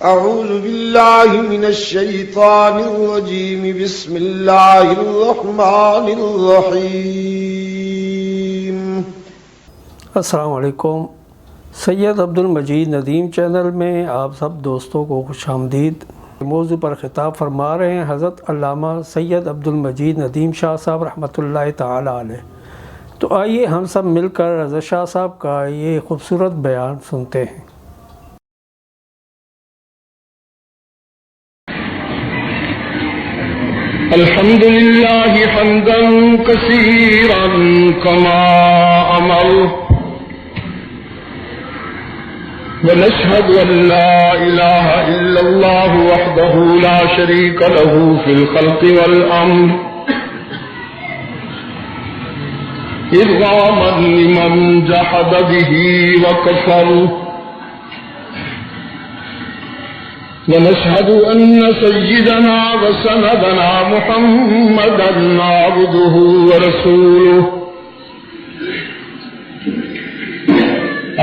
أعوذ بالله من الشيطان الرجيم بسم الله الرحمن الرحيم. السلام علیکم. سید عبد المجید ندیم چینل میں آپ سب دوستوں کو خوش آمدید. موضوع پر خطاب فرما رہے ہیں حضرت علامہ سید عبد المجید ندیم شاہ صاحب رحمۃ اللہ تعالی علیہ. تو آئیے ہم سب مل کر حضرت شاہ صاحب کا یہ خوبصورت بیان سنتے ہیں. الحمد لله حمدا كثيرا كما أمر ونشهد أن لا إله إلا الله وحده لا شريك له في الخلق والأمر إرغاما لمن جحد به وكفر ونشهد أن سيدنا وسندنا محمدا عبده ورسوله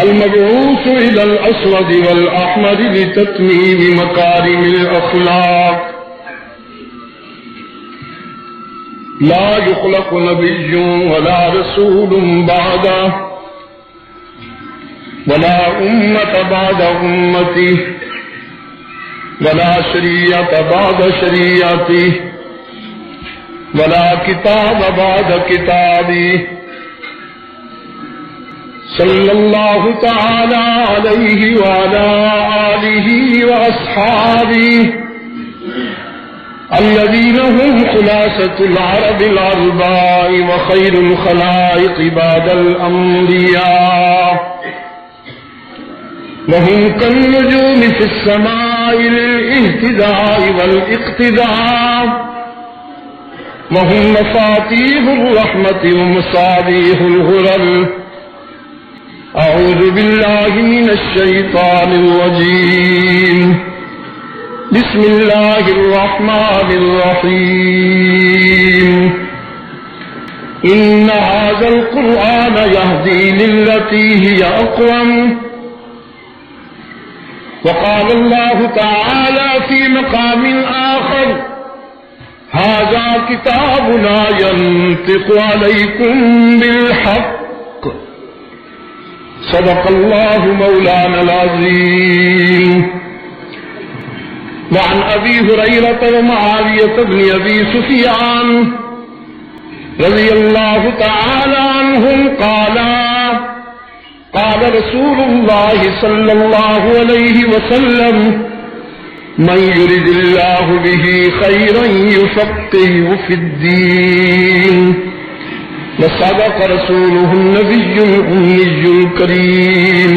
المبعوث إلى الأسود والأحمر لتتميم مكارم الأخلاق. لا يخلق نبي ولا رسول بعده ولا أمة بعد أمته ولا شریعت بعد شریعتی ولا کتاب بعد کتابی صلی اللہ تعالی علیہ وعلى آلہ واصحابہ الذین هم خلاصة العرب الارباء وخیر الخلائق بعد الانبیاء وهم كالنجوم في السماء للاهتداء والاقتداء وهم مفاتيح الرحمة ومصابيح الغرر. أعوذ بالله من الشيطان الرجيم. بسم الله الرحمن الرحيم. إن هذا القرآن يهدي للتي هي أقوم. وقال الله تعالى في مقام آخر هذا كتابنا ينطق عليكم بالحق صدق الله مولانا العظيم. وعن أبي هريرة ومعاوية بن أبي سفيان رضي الله تعالى عنهم قالا قال رسول الله صلى الله عليه وسلم من يرد الله به خيرا يفقهه في الدين. وصدق رسوله النبي الأمي الكريم.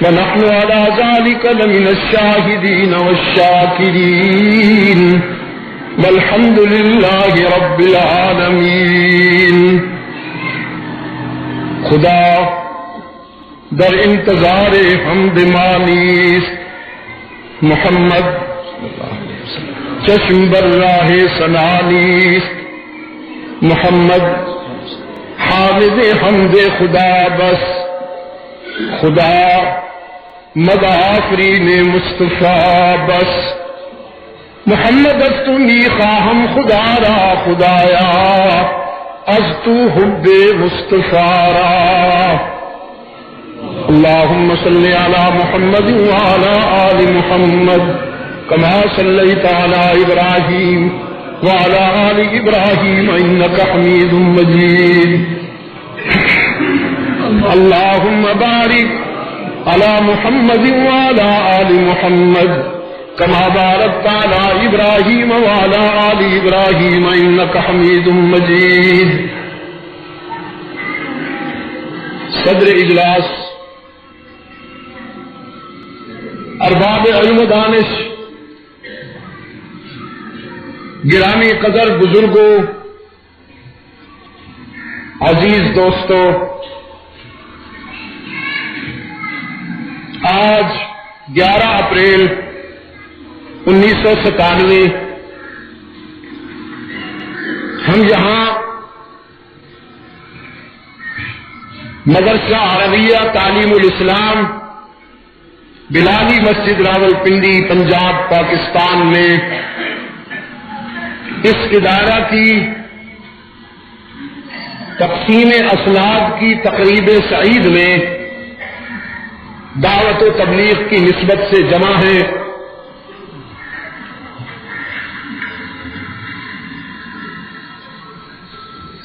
ونحن على ذلك لمن الشاهدين والشاكرين والحمد لله رب العالمين. خدا در انتظار حمد مانیس محمد چشم بر راہ سنانیس محمد حامد حمد خدا بس خدا مدح آفرین مصطفیٰ بس محمد از تو میخواهم خدا را خدایا از تو حب مصطفیٰ را. اللهم صل على محمد وعلى آل محمد كما صليت على إبراهيم وعلى آل إبراهيم إنك حميد مجيد. اللهم بارك على محمد وعلى آل محمد كما باركت على إبراهيم وعلى آل إبراهيم إنك حميد مجيد. صدر اجلاس، ارباب علم و دانش، گرامی قدر بزرگوں، عزیز دوستوں، آج 11 اپریل 1997 ہم یہاں مدرسہ عربیہ تعلیم الاسلام بلالی مسجد راولپنڈی پنجاب پاکستان میں اس ادارہ کی تقسیم اسناد کی تقریب سعید میں دعوت و تبلیغ کی نسبت سے جمع ہے.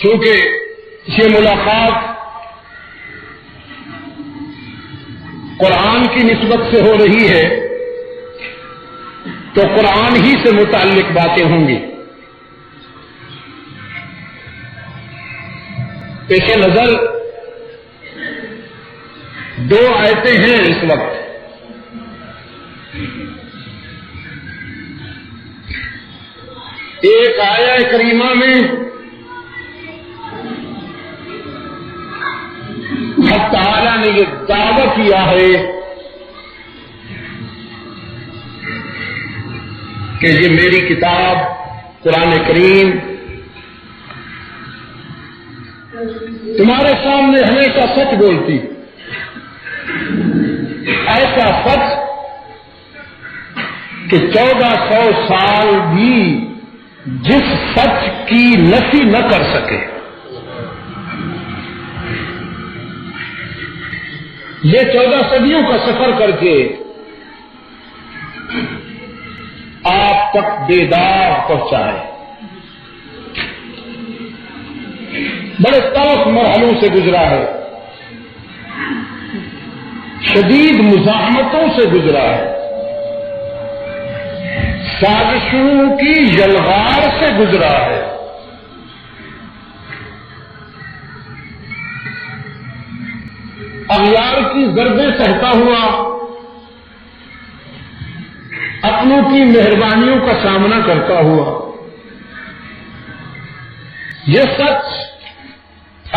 چونکہ یہ ملاقات قرآن کی نسبت سے ہو رہی ہے تو قرآن ہی سے متعلق باتیں ہوں گی. پیش نظر دو آیتیں ہیں اس وقت. ایک آیہ کریمہ میں حق تعالی نے یہ دعویٰ کیا ہے کہ یہ میری کتاب قرآن کریم تمہارے سامنے ہمیشہ سچ بولتی، ایسا سچ کہ 1400 سال بھی جس سچ کی نفی نہ کر سکے. یہ 14 صدیوں کا سفر کر کے آپ تک بیدار پہنچائے. بڑے تلخ مرحلوں سے گزرا ہے، شدید مزاحمتوں سے گزرا ہے، سازشوں کی یلغار سے گزرا ہے. اغیار کی ضربیں سہتا ہوا اپنوں کی مہربانیوں کا سامنا کرتا ہوا یہ سچ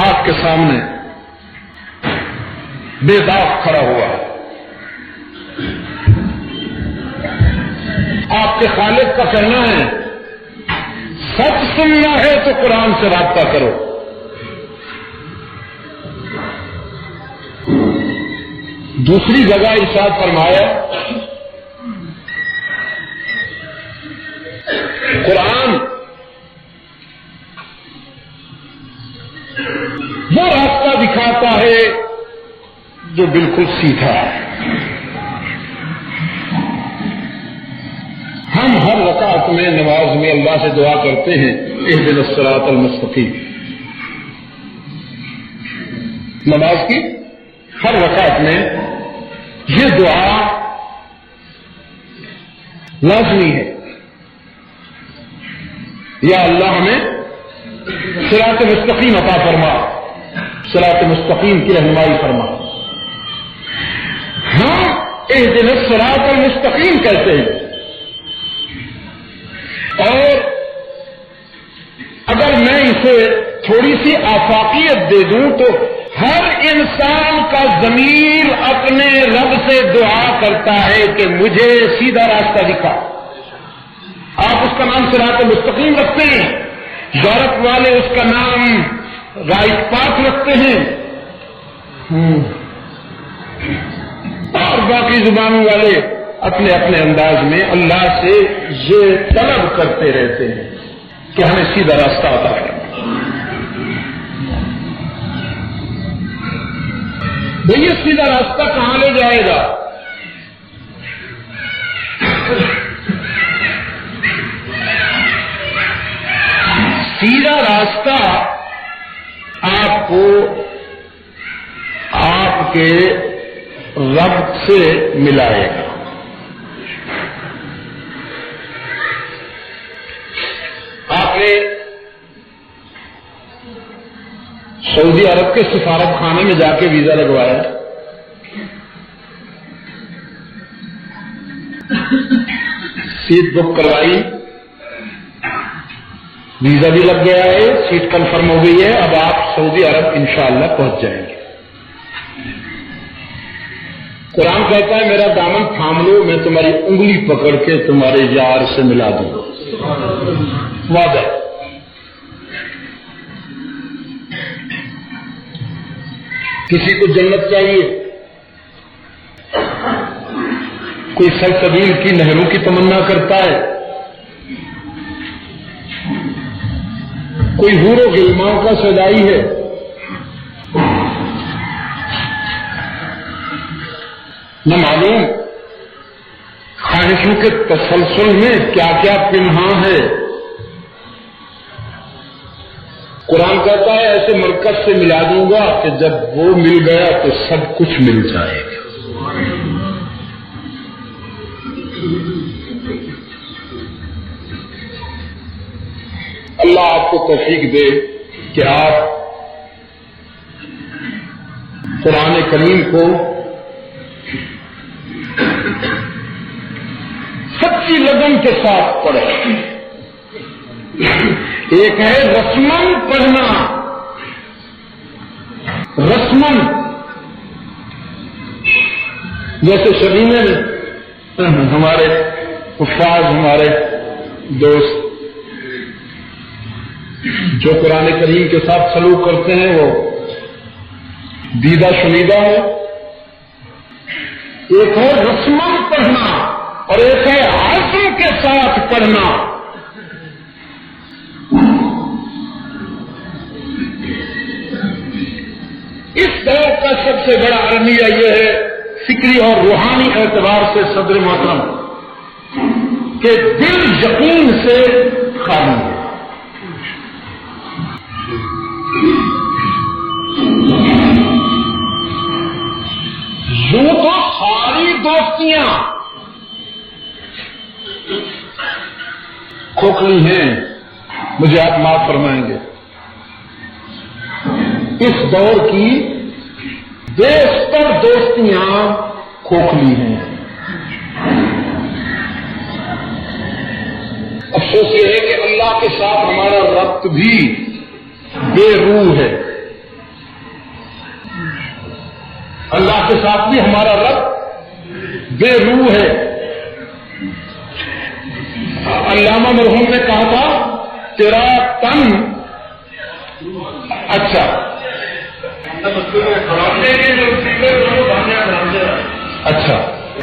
آپ کے سامنے بے داغ کھڑا ہوا ہے. آپ کے خالق کا کہنا ہے سچ سننا ہے تو قرآن سے رابطہ کرو. دوسری جگہ ارشاد فرمایا قرآن وہ راستہ دکھاتا ہے جو بالکل سیدھا ہے. ہم ہر رکعت میں نماز میں اللہ سے دعا کرتے ہیں اہدنا الصراط المستقیم. نماز کی ہر رکعت میں یہ دعا لازمی ہے، یا اللہ ہمیں صراط مستقیم عطا فرما، صراط مستقیم کی رہنمائی فرما. ہم اہدنا الصراط المستقیم کہتے ہیں، اور اگر میں اسے تھوڑی سی آفاقیت دے دوں تو ہر انسان کا ضمیر اپنے رب سے دعا کرتا ہے کہ مجھے سیدھا راستہ دکھا. آپ اس کا نام صراط مستقیم رکھتے ہیں، یورپ والے اس کا نام رائٹ پاتھ رکھتے ہیں، اور باقی زبانوں والے اپنے اپنے انداز میں اللہ سے یہ طلب کرتے رہتے ہیں کہ ہمیں سیدھا راستہ عطا کرنا. بھئی یہ سیدھا راستہ کہاں لے جائے گا؟ سیدھا راستہ آپ کو آپ کے رب سے ملائے گا. آپ نے سعودی عرب کے سفارت خانے میں جا کے ویزا لگوایا، سیٹ بک کروائی، ویزا بھی لگ گیا ہے، سیٹ کنفرم ہو گئی ہے. اب آپ سعودی عرب انشاءاللہ پہنچ جائیں گے. قرآن کہتا ہے میرا دامن تھام لو، میں تمہاری انگلی پکڑ کے تمہارے یار سے ملا دوں گا. وعدہ. کسی کو جنت چاہیے؟ کوئی سلسبیل کی نہروں کی تمنا کرتا ہے، کوئی حور و غلمان کا سجائی ہے، نہ معلوم خواہشوں کے تسلسل میں کیا کیا پنہاں ہے۔ قرآن کہتا ہے ایسے مرکز سے ملا دوں گا کہ جب وہ مل گیا تو سب کچھ مل جائے گا۔ اللہ آپ کو توفیق دے کہ آپ قرآن کریم کو سچی لگن کے ساتھ پڑھیں۔ ایک ہے رسمن پڑھنا، رسمن جیسے شبینے میں ہمارے حفاظ، ہمارے دوست جو قرآن کریم کے ساتھ سلوک کرتے ہیں وہ دیدہ شنیدہ ہے۔ ایک ہے رسمن پڑھنا اور ایک ہے عزم کے ساتھ پڑھنا۔ اس دور کا سب سے بڑا المیہ یہ ہے فکری اور روحانی اعتبار سے صدر محترم کہ دل یقین سے خالی ہے۔ یوں تو ساری دوستیاں کھوکھلی ہیں، مجھے آپ معاف فرمائیں گے۔ اس دور کی بیشتر دوستیاں کھوکھلی ہیں۔ افسوس یہ ہے کہ اللہ کے ساتھ ہمارا ربط بھی بے روح ہے۔ اللہ کے ساتھ بھی ہمارا ربط بے روح ہے۔ علامہ مرحوم نے کہا تھا تیرا تن اچھا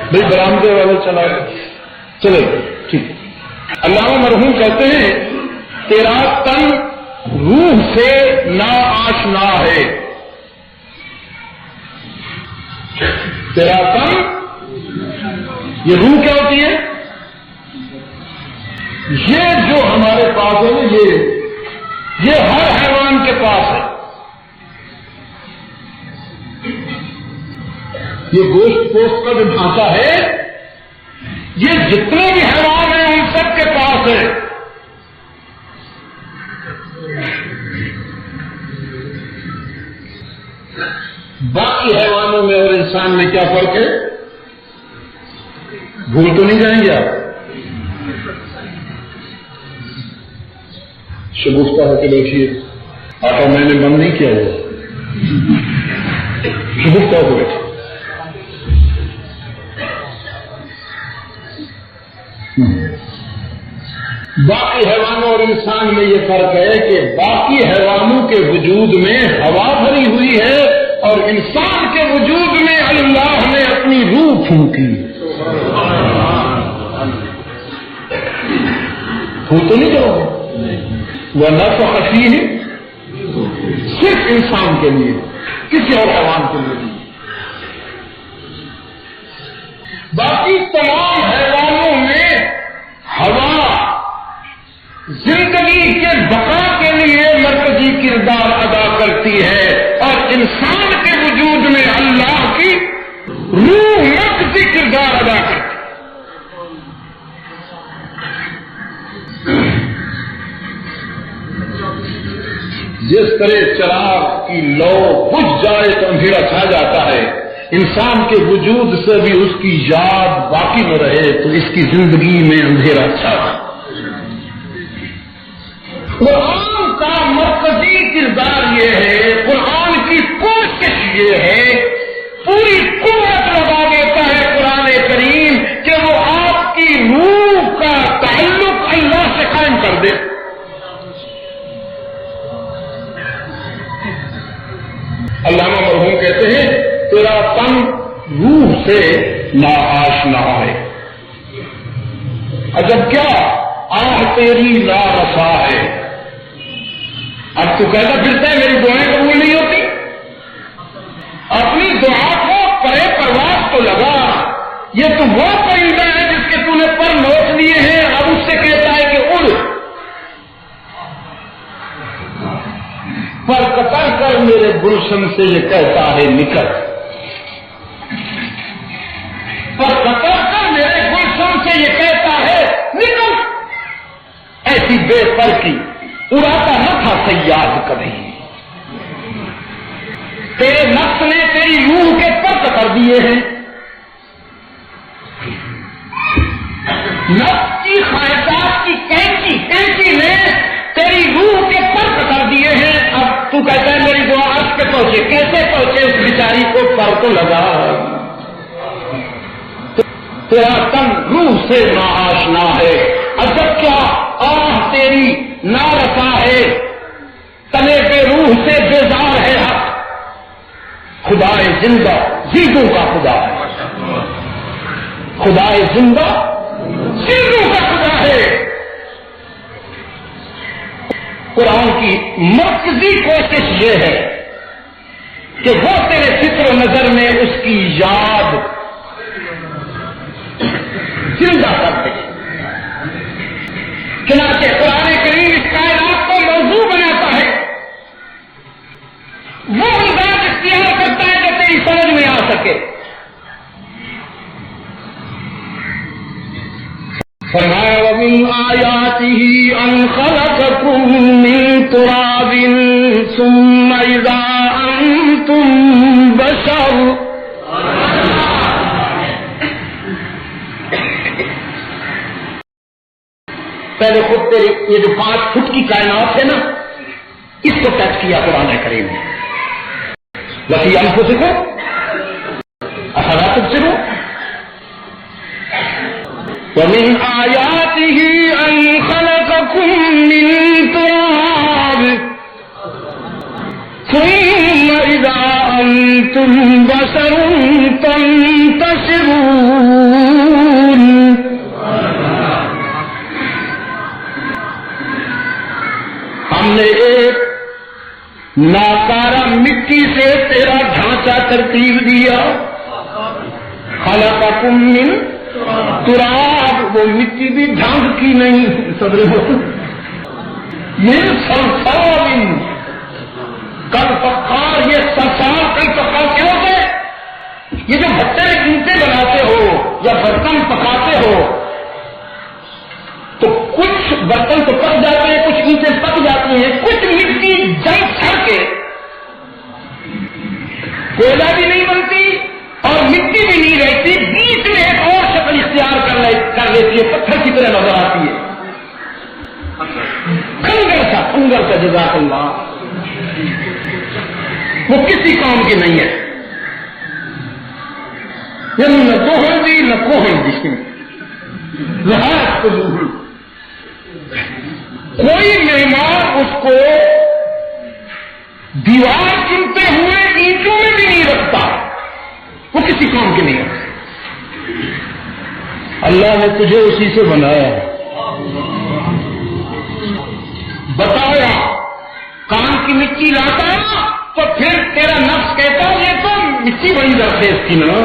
بھائی برامدے والے چلا گئے، چلے ٹھیک۔ علامہ مرحوم کہتے ہیں تیرا تن روح سے نا آشنا ہے، تیرا تن، یہ روح کیا ہوتی ہے؟ یہ جو ہمارے پاس ہے نا، یہ ہر حیوان کے پاس ہے۔ یہ گوشت پوست کا جو ڈھانچہ ہے یہ جتنے بھی حیوان ہیں ان سب کے پاس ہے۔ باقی حیوانوں میں اور انسان میں کیا فرق ہے؟ بھول تو نہیں جائیں گے آپ؟ شگفتہ ہو کے بیٹھیے، آٹا میں نے بند نہیں کیا ہوا، شگفتہ ہو کے بیٹھیے۔ باقی حیوانوں اور انسان میں یہ فرق ہے کہ باقی حیوانوں کے وجود میں ہوا بھری ہوئی ہے اور انسان کے وجود میں اللہ نے اپنی روح پھونکی۔ پھونک تو نہیں جاؤ گے؟ وہ نفخ فیہ صرف انسان کے لیے، کسی اور حیوان کے لیے نہیں۔ باقی تمام حیوانوں میں ہوا زندگی کے بقا کے لیے مرکزی کردار ادا کرتی ہے اور انسان کے وجود میں اللہ کی روح مرکزی کردار ادا کرتی ہے۔ جس طرح چراغ کی لو بجھ جائے تو اندھیرا چھا جاتا ہے، انسان کے وجود سے بھی اس کی یاد باقی نہ رہے تو اس کی زندگی میں اندھیرا چھا۔ قرآن کا مرکزی کردار یہ ہے، قرآن کی کوشش یہ ہے، پوری قوت لگا دیتا ہے قرآن کریم کہ وہ آپ کی روح کا تعلق اللہ سے قائم کر دے۔ علامہ مرحوم کہتے ہیں تیرا تن روح سے نا آشنا ہے۔ عجب کیا آہ تیری لا رسا ہے. اب تو کہتا پھرتا ہے میری دعائیں قبول نہیں ہوتی. اپنی دعا کو پرے پرواز تو لگا. یہ تو وہ پرندہ ہے جس کے تو نے پر نوچ لیے ہیں، اب اس سے کہتا ہے کہ اڑ. پر کتر کر میرے گلشن سے یہ کہتا ہے نکل. پر کتر کر میرے گلشن سے یہ کہتا ہے نکل. ایسی بے پر کی اڑاتا نہ تھا صیاد کبھی. تیرے نفس نے تیری روح کے پرت کر دیے ہیں. نفس کی خواہشات کی کینچی نے تیری روح کے پرت کر دیے ہیں. اب تو کہتا ہے میری دعا عرش پہ پہنچے. کیسے پہنچے؟ اس بیچاری کو پر تو لگا. تیرا تن روح سے ناآشنا ہے. عجب کیا آہ تیری نارسا ہے. تنے پہ روح سے بیزار ہے. حق خدائے زندہ زندوں کا خدا ہے. خدائے زندہ زندوں کا خدا ہے. قرآن کی مرکزی کوشش یہ ہے کہ وہ تیرے فکر و نظر میں اس کی یاد زندہ کر دے. چنانچہ قرآن کریم اس کائنات کو موضوع بناتا ہے. وہ انداز اختیار کرتا ہے جو تیری سمجھ میں آ سکے. فرمایا وَمِنْ آيَاتِهِ أَنْ خَلَقَكُم مِّن تُرَابٍ ثُمَّ إِذَا أَنْتُمْ بَشَرٌ. پہلے خود تیری یہ جو 5 فٹ کی کائنات ہے نا، اس کو ٹچ کیا قرآن کریم نے. وفی انفسکم افلا تبصرون. ومن آیاته ان خلقکم من تراب ثم اذا انتم بشر تنتشرون. ہم نے ایک ناکارہ مٹی سے تیرا ڈھانچہ ترتیب دیا. خلقکم من تراب، وہ مٹی بھی ڈھانگ کی نہیں. صدر من صلصال کل فخار. یہ صلصال کل فخار کیا ہوتے ہیں؟ یہ جو بھٹے میں اینٹیں بناتے ہو یا برتن پکاتے ہو تو کچھ برتن تو پک جاتے ہیں، کچھ اینٹیں پک جاتی ہیں، کچھ مٹی جنگ چھڑ کے کوئلہ بھی نہیں بنتی اور مٹی بھی نہیں رہتی، بیچ میں ایک اور شکل اختیار کر لیتی ہے، پتھر کی طرح نظر آتی ہے. کنگر کا جزاک اللہ. وہ کسی کام کی نہیں ہے. یعنی نہ کوہندی نہ کوہندی نہایت قبول. کوئی مہمان اس کو دیوار چنتے ہوئے اینٹوں میں بھی نہیں رکھتا. وہ کسی کام کی نہیں ہے. اللہ نے تجھے اسی سے بنایا، بتایا کان کی مٹی لاتا تو پھر تیرا نفس کہتا یہ تو مٹی بنی رکھے اس کی نا.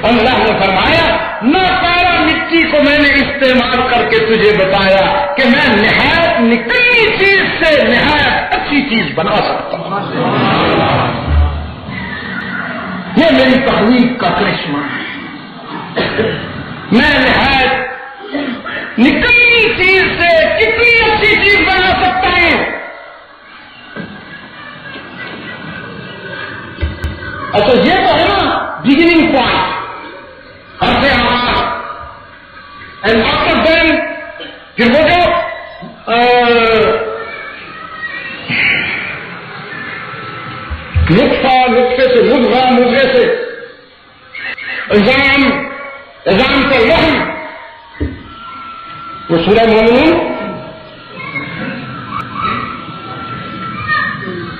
اللہ نے فرمایا نہ سارا مٹی کو میں نے استعمال کر کے تجھے بتایا کہ میں نہایت نکلی چیز سے نہایت اچھی چیز بنا سکتا ہوں. یہ میری تخلیق کا کرشمہ ہے. میں نہایت نکلی چیز سے کتنی اچھی چیز بنا سکتا ہوں. اچھا یہ تو ہے نا بگننگ پوائنٹ. ہم سے ہمارا اینڈ آفٹر دین پھر وہ جو نطفے سے مضغہ، مضغے سے عظام سے لحم. وہ سورہ مومنون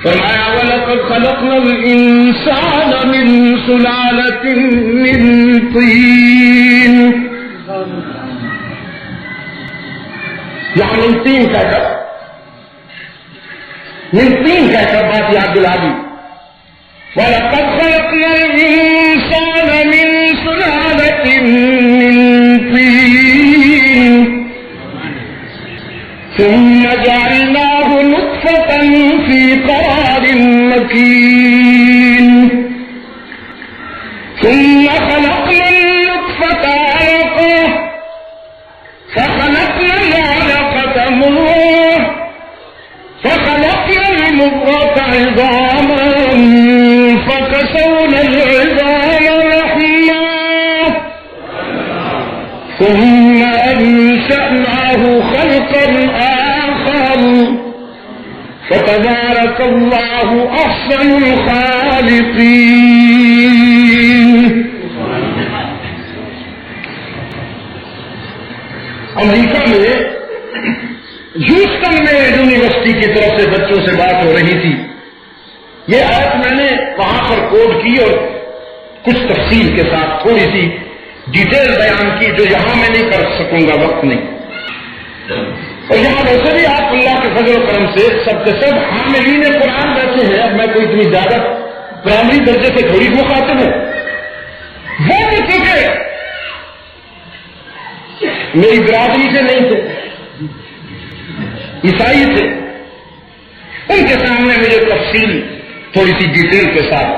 فرمایا وَلَقَدْ خَلَقْنَا الْإِنسَانَ مِنْ سُلَالَةٍ مِّن طِينٍ یہاں من تین کہہ کر بات یاد دلا دی. وَلَقَدْ خَلَقْنَا الْإِنسَانَ مِنْ سُلَالَةٍ مِّن طِينٍ ثُمَّ جَعَلْنَاهُ نُطْفَةً فِي قَرَارٍ مَّكِينٍ ثُمَّ خَلَقْنَا النُّطْفَةَ عَلَقَةً فَخَلَقْنَا الْعَلَقَةَ مُضْغَةً فَخَلَقْنَا الْمُضْغَةَ عِظَامًا فَكَسَوْنَا الْعِظَامَ لَحْمًا ثُمَّ أَنشَأْنَاهُ خَلْقًا آخَرَ فَتَبَارَكَ اللَّهُ أَحْسَنُ الْخَالِقِينَ. امریکہ میں ہیوسٹن میں یونیورسٹی کی طرف سے بچوں سے بات ہو رہی تھی. یہ آیت میں نے وہاں پر کوڈ کی اور کچھ تفصیل کے ساتھ تھوڑی سی ڈیٹیل بیان کی جو یہاں میں نہیں کر سکوں گا، وقت نہیں. اور یہاں ویسے بھی آپ اللہ کے فضل و کرم سے سب کے سب حاملین قرآن بیٹھے ہیں. اب میں کوئی اتنی زیادہ پرائمری درجے سے تھوڑی مخاطب ہوں. وہ بھی چونکہ میری برادری سے نہیں تھے، عیسائی تھے، ان کے سامنے مجھے تفصیل تھوڑی سی ڈیٹیل کے ساتھ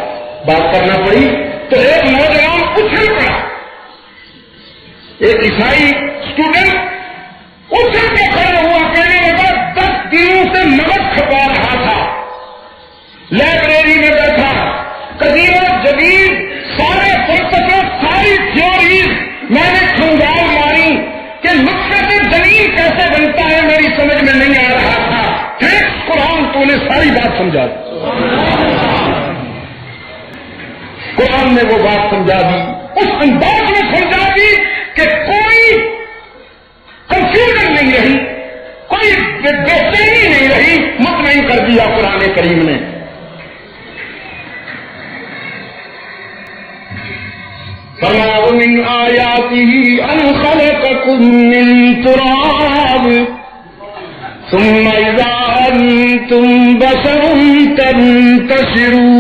بات کرنا پڑی. تو ایک نوجوان اچھل پڑا، ایک عیسائی اسٹوڈنٹ اچھل کے کھڑا ہوا، کہنے لگا 10 دنوں سے مغز کھپا رہا تھا، لائبریری میں بیٹھا، قدیم و جدید سارے فلسفے، ساری تھیوریز میں نے کھنگال ماری کہ نطفے سے جنین کیسے بنتا ہے میری سمجھ میں نہیں آ رہا تھا. پھر قرآن تو نے ساری بات سمجھا دی. قرآن نے وہ بات سمجھا دی، اس انداز میں سمجھا دی کہ کوئی کنفیوژن نہیں رہی، کوئی بے چینی نہیں رہی، مطمئن کر دیا قرآن کریم نے. فرمایا من آیاتہ ان خلقکم من تراب ثم اذا انتم بشر تنتشرون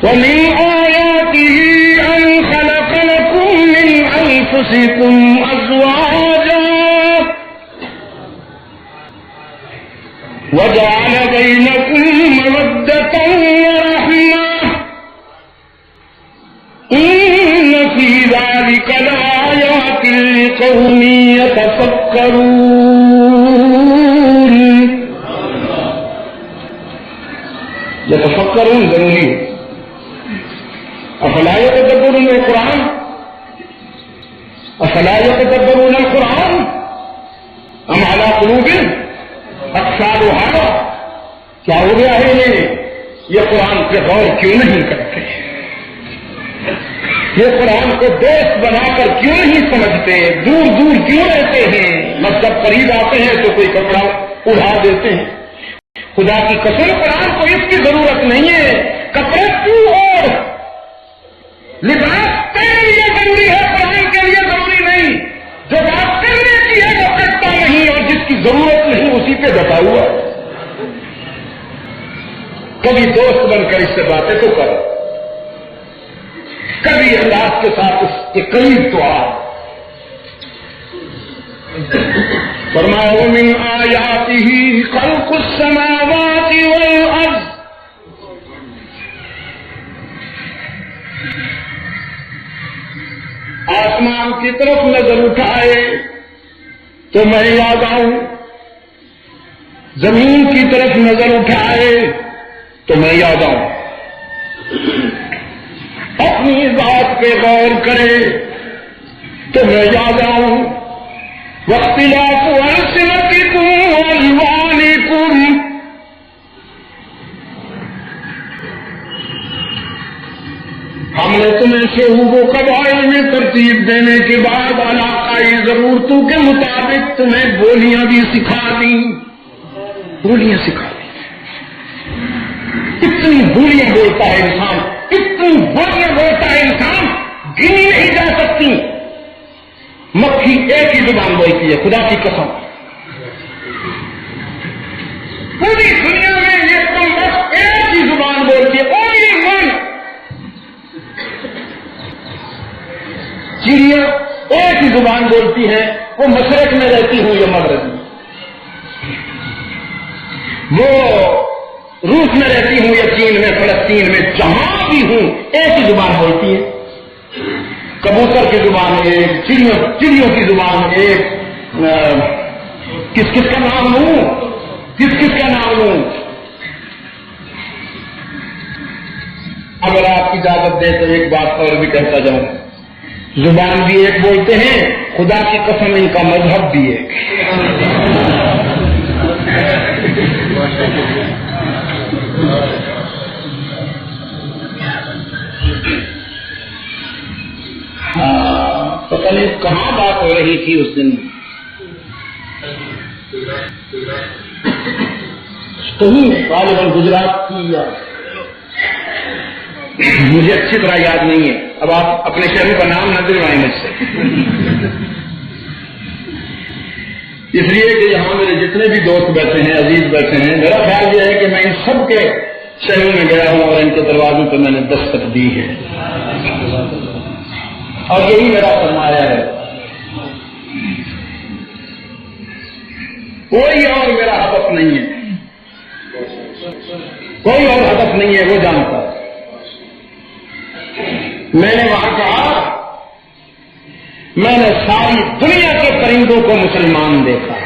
ومن آیاتہ ان خلق لکم من انفسکم ازواجا وجعل بینکم مودۃ ورحمۃ إن في ذلك لآيات لقوم يتفكرون. يتفكرون ضروری ہے. افلا يتدبرون القرآن افلا يتدبرون القرآن ام على قلوب اقفالها. کیا ہو گیا ہے یہ قرآن پہ غور کیوں نہیں کرتے؟ یہ قرآن کو دوست بنا کر کیوں نہیں سمجھتے؟ دور دور کیوں رہتے ہیں؟ مطلب قریب آتے ہیں تو کوئی کپڑا اڑا دیتے ہیں. خدا کی قسم قرآن کو اس کی ضرورت نہیں ہے. کپڑے کیوں اور لباس تیرے لیے ضروری ہے، قرآن کے لیے ضروری نہیں. جو بات کرنے کی ہے وہ کرتا نہیں، اور جس کی ضرورت نہیں اسی پہ ڈٹا ہوا. کبھی دوست بن کر اس سے باتیں تو کرو، کبھی اخلاص کے ساتھ اس کے قریب تو آ. فرمایا ومن آیاتہ خلق السماوات والارض. آسمان کی طرف نظر اٹھائے تو میں یاد آؤں، زمین کی طرف نظر اٹھائے تو میں یاد آؤں. اپنی ذات پہ غور کرے تو میں یاد آؤں. واختلاف ألسنتكم وألوانكم. ہم نے تمہیں شعوب و قبائل میں ترتیب دینے کے بعد علاقائی ضرورتوں کے مطابق تمہیں بولیاں بھی سکھا دیں. بولیاں سکھا دیں. کتنی بولیاں بولتا ہے انسان، کتنی بولیاں بولتا ہے انسان، گنی نہیں جا سکتی. مکھی ایک ہی زبان بولتی ہے، خدا کی قسم پوری دنیا میں یہ تم بس ایک ہی زبان بولتی ہے، اونلی ون. چڑیا ایک ہی زبان بولتی ہے، وہ مشرق میں رہتی ہوں یا مغرب میں، وہ روس میں رہتی ہوں یا چین میں، فلسطین میں، جہاں بھی ہوں ایک ہی زبان بولتی ہے. کبوتر کی زبان ایک، چڑیوں کی زبان ایک. کس کس کا نام لوں، کس کس کا نام لوں؟ اگر آپ اجازت دیں تو ایک بات اور بھی کہتا جاؤں. زبان بھی ایک بولتے ہیں، خدا کی قسم ان کا مذہب بھی ایک. پتہ نہیں کہاں بات ہو رہی تھی اس دن، کہیں غالباً گجرات کی، یا مجھے اچھی طرح یاد نہیں ہے. اب آپ اپنے شہروں کا نام نہ دلوائیں مجھ سے، اس لیے کہ یہاں میرے جتنے بھی دوست بیٹھے ہیں، عزیز بیٹھے ہیں، میرا خیال یہ ہے کہ میں ان سب کے شہروں میں گیا ہوں اور ان کے دروازوں پہ میں نے دستک دی ہے، اور یہی میرا سرمایہ ہے. کوئی اور میرا ہدف نہیں ہے، کوئی اور ہدف نہیں ہے، وہ جانتا ہے. میں نے وہاں کہا میں نے ساری دنیا کے پرندوں کو مسلمان دیکھا،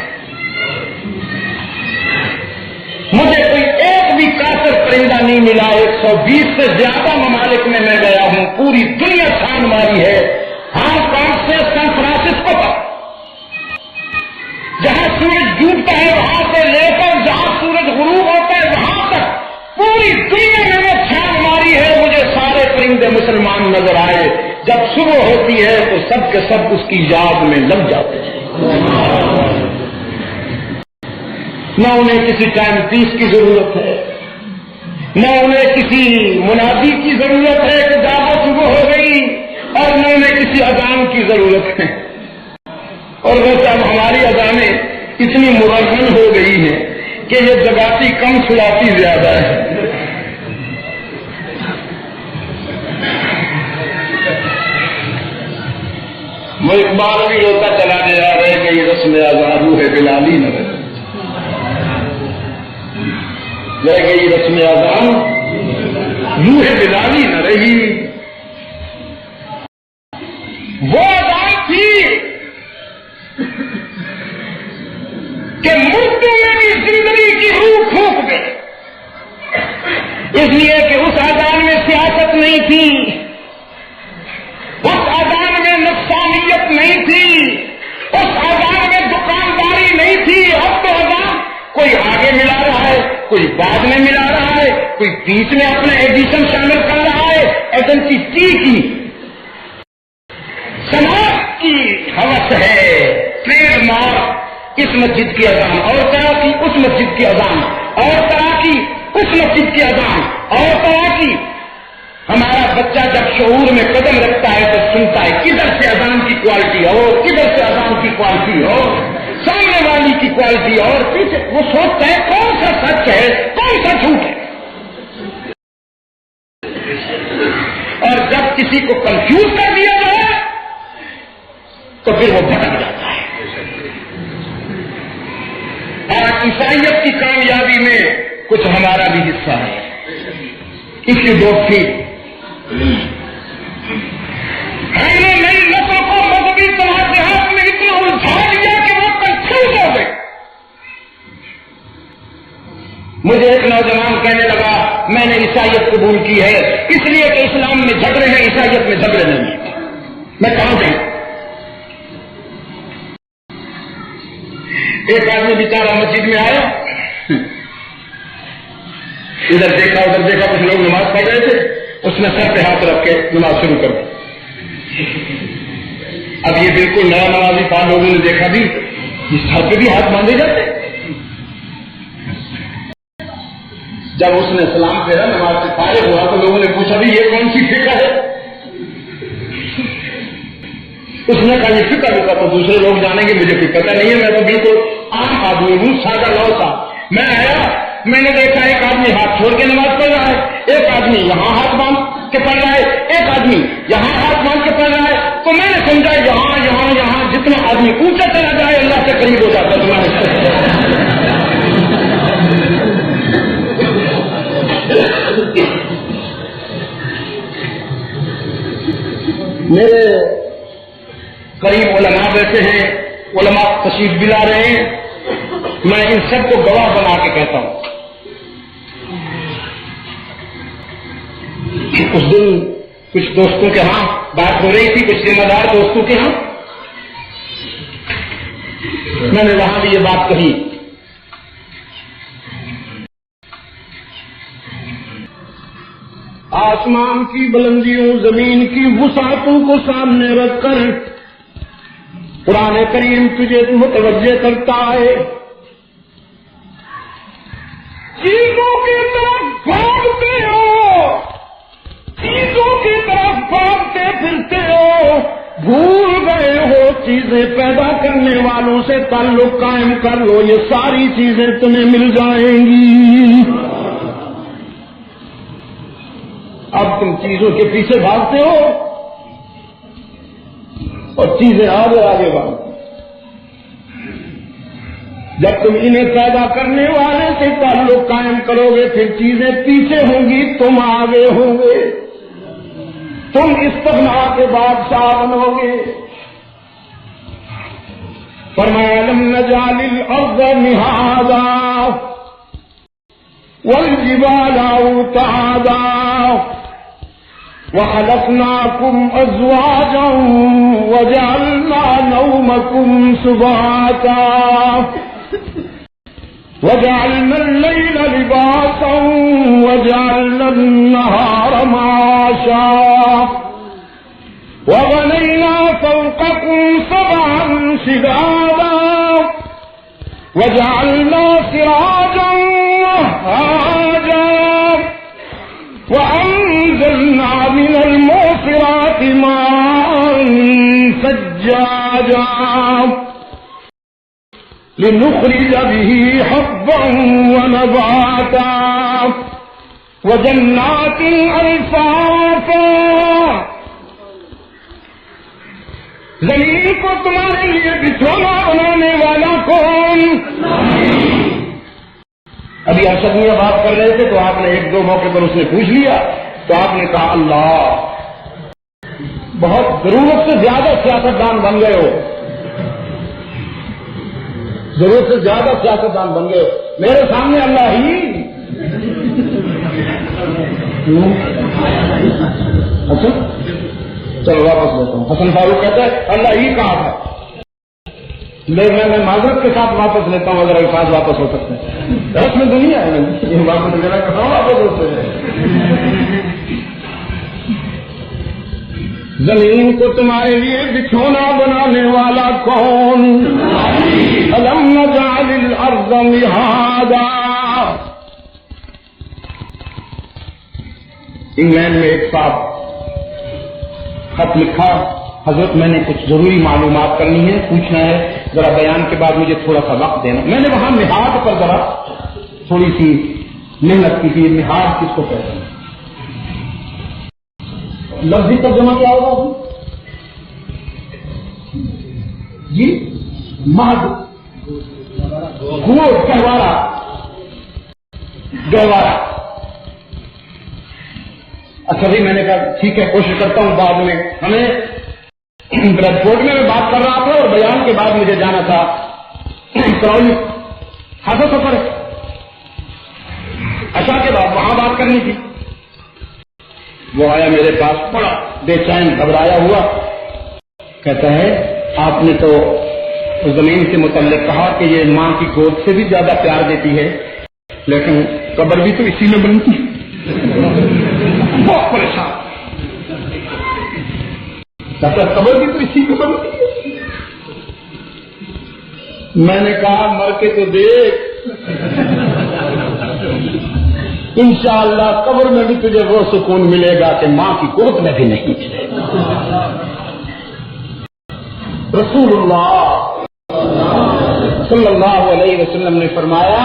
مجھے کوئی ایک بھی کافر پرندہ نہیں ملا. 120 سے زیادہ ممالک میں گیا ہوں، پوری دنیا چھان ماری ہے، ہانگ کانگ سے سان فرانسسکو تک، جہاں سورج ڈوبتا ہے وہاں سے لے کر جہاں سورج غروب ہوتا ہے وہاں تک پوری دنیا میں نے چھان ماری ہے. مجھے سارے پرندے مسلمان نظر آئے. جب صبح ہوتی ہے تو سب کے سب اس کی یاد میں لگ جاتے ہیں، نہ انہیں کسی ٹائم پیس کی ضرورت ہے، نہ انہیں کسی منادی کی ضرورت ہے کہ جاگو صبح ہو گئی، اور نہ انہیں کسی اذان کی ضرورت ہے. اور ویسے اب ہماری اذانیں اتنی مرغن ہو گئی ہیں کہ یہ جگاتی کم سلاتی زیادہ ہے. وہ اقبال بھی روتا چلا گیا، رہ گئی رسم اذان روح بلالی نہ رہے، رہ گئی رسم اذان روح بلالی نہ رہی. وہ اذان تھی کہ مردوں میں بھی زندگی کی روح پھونک گئی، اس لیے کہ اس اذان میں سیاست نہیں تھی، اس اذان میں نقصانیت نہیں تھی، اس اذان میں دکانداری نہیں تھی. اب تو اذان کوئی آگے ملا رہا ہے، کوئی بعد میں ملا رہا ہے، کوئی بیچ میں اپنا ایڈیشن شامل کر رہا ہے. ایجنسی ٹی کی سماج کی حوث ہے، ٹریڈ مارک اس مسجد کی اذان، اور طرح کی اس مسجد کی اذان، اور طرح کی اس مسجد کی اذان، اور طرح کی. ہمارا بچہ جب شعور میں قدم رکھتا ہے تو سنتا ہے کدھر سے اذان کی کوالٹی ہو، کدھر سے اذان کی کوالٹی ہو، سامنے والی کی کوالٹی، اور پیچھے وہ سوچتا ہے کون سا سچ ہے کون سا جھوٹ ہے. اور جب کسی کو کنفیوز کر دیا جائے تو پھر وہ بھٹک جاتا ہے. اور عیسائیت کی کامیابی میں کچھ ہمارا بھی حصہ ہے. اف یو ڈونٹ فیل، ہم نے نئی نسل کو مذہبی تنازعات میں اتنا الجھا دیا کہ وہ کنفیوز ہو گئے. مجھے ایک نوجوان کہنے لگا میں نے عیسائیت قبول کی ہے اس لیے کہ اسلام میں جھگڑے ہیں، عیسائیت میں جھگڑے نہیں. میں کہاں گئی؟ ایک آدمی بیچارہ مسجد میں آیا، ادھر دیکھا ادھر دیکھا، کچھ لوگ نماز پڑھ رہے تھے، اس نے سر پہ ہاتھ رکھ کے نماز شروع کر دی. اب یہ بالکل نیا نمازی پانچ لوگوں نے دیکھا بھی اس سر پہ بھی ہاتھ باندھے جاتے. جب اس نے سلام پھیرا نماز سے فارغ ہوا تو لوگوں نے پوچھا بھی یہ کون سی فکر ہے؟ اس نے کہا یہ فکر کا تو دوسرے لوگ جانیں گے، مجھے کوئی پتہ نہیں ہے، میں تو بالکل عام آدمی ہوں، سادہ لو تھا۔ میں آیا، میں نے دیکھا ایک آدمی ہاتھ چھوڑ کے نماز پڑھ رہا ہے، ایک آدمی یہاں ہاتھ باندھ کے پڑھ رہا ہے، ایک آدمی یہاں ہاتھ باندھ کے پڑھ رہا ہے۔ تو میں نے سمجھا یہاں جتنا آدمی اونچا چلا جائے اللہ سے قریب ہو جاتا ہے۔ میرے قریب علماء بیٹھے ہیں، علماء تشریف بھی لا رہے ہیں، میں ان سب کو گواہ بنا کے کہتا ہوں، اس دن کچھ دوستوں کے ہاں بات ہو رہی تھی، کچھ ذمہ دار دوستوں کے ہاں، میں نے وہاں بھی یہ بات کہی، آسمان کی بلندیوں، زمین کی وسعتوں کو سامنے رکھ کر قرآن کریم تجھے متوجہ کرتا ہے، چیزوں کی طرف بھاگتے ہو، چیزوں کی طرف بھاگتے پھرتے ہو، بھول گئے ہو چیزیں پیدا کرنے والوں سے تعلق قائم کر لو، یہ ساری چیزیں تمہیں مل جائیں گی۔ اب تم چیزوں کے پیچھے بھاگتے ہو اور چیزیں آگے بڑھتی۔ جب تم انہیں پیدا کرنے والے سے تعلق قائم کرو گے پھر چیزیں پیچھے ہوں گی، تم آگے ہوں گے، تم استغنا کے بادشاہ بنو گے۔ فرمایا لم نجعل الارض مہادا والجبال اوتادا وخلقناكم ازواجا وجعلنا نومكم سباتا وجعلنا الليل لباسا وجعلنا النهار معاشا وبنينا فوقكم سبعا شدادا وجعلنا سراجا وهاجا وأنزلنا من المعصرات ماء ثجاجا لنخرج به حبا ونباتا وجنات ألفافا۔ زمین کو تمہارے لیے بچھونا بنانے والا کون؟ ابھی ارشد میاں بات کر رہے تھے تو آپ نے ایک دو موقع پر اس نے پوچھ لیا تو آپ نے کہا اللہ، بہت ضرورت سے زیادہ سیاستدان بن گئے ہو، ضرورت سے زیادہ سیاستدان بن گئے ہو، میرے سامنے اللہ ہی۔ اچھا چلو واپس لیتا ہوں۔ حسن فاروق کہتا ہے اللہ ہی کہا تھا، میں معذرت کے ساتھ واپس لیتا ہوں اگر الفاظ واپس ہو سکتے ہیں، رسم میں دنیا ہے یہ واپس لینا کہاں واپس ہوتے ہیں۔ زمین کو تمہارے لیے بچھونا بنانے والا کون؟ الم نجعل الارض مہادا۔ انگلینڈ میں ایک صاحب خط لکھا، حضرت میں نے کچھ ضروری معلومات کرنی ہے، پوچھنا ہے، ذرا بیان کے بعد مجھے تھوڑا سا وقت دینا۔ میں نے وہاں مہاد پر ذرا تھوڑی سی محنت کی تھی، مہاد کس کو کہتے ہیں؟ لفظی ترجمہ کیا ہوگا جی؟ مہد، گہوارہ، گہوارہ۔ اچھا بھائی میں نے کہا ٹھیک ہے کوشش کرتا ہوں، بعد میں ہمیں بریڈفورڈ میں بات کر رہا تھا اور بیان کے بعد مجھے جانا تھا کراؤلی، خاصا سفر ہے، عشاء کے بعد وہاں بات کرنی تھی۔ وہ آیا میرے پاس بڑا بے چین گھبرایا ہوا، کہتا ہے آپ نے تو زمین سے متعلق کہا کہ یہ ماں کی گود سے بھی زیادہ پیار دیتی ہے، لیکن قبر بھی تو اسی میں بنتی ہے۔ بہت پریشان، قبر بھی تو اسی کو بنتی ہے۔ میں نے کہا مر کے تو دیکھ، انشاءاللہ قبر میں بھی تجھے وہ سکون ملے گا کہ ماں کی گود میں بھی نہیں ملے گا۔ رسول اللہ صلی اللہ علیہ وسلم نے فرمایا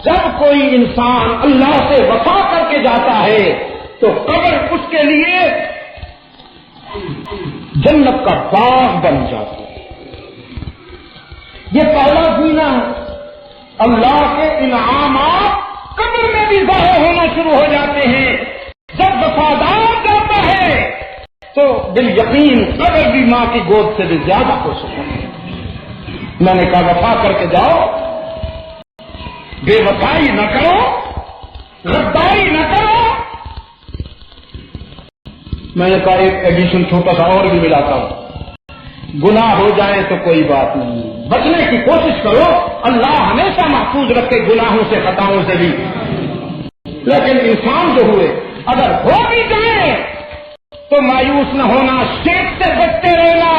جب کوئی انسان اللہ سے وفا کر کے جاتا ہے تو قبر اس کے لیے جنت کا باغ بن جاتا ہے. یہ پہلا زینہ ہے. اللہ کے انعامات قبر میں بھی ظاہر ہونا شروع ہو جاتے ہیں. جب وفادار جاتا ہے تو بالیقین قبر بھی ماں کی گود سے بھی زیادہ خوش ہوتا ہے. میں نے کہا وفا کر کے جاؤ, بے وفائی نہ کرو, غداری نہ کرو. میں نے کہا ایک ایڈیشن چھوٹا سا اور بھی ملاتا ہوں, گناہ ہو جائے تو کوئی بات نہیں, بچنے کی کوشش کرو, اللہ ہمیشہ محفوظ رکھے گناہوں سے خطاؤں سے بھی. لیکن انسان جو ہوئے اگر ہو بھی جائے تو مایوس نہ ہونا, شرک سے بچتے رہنا,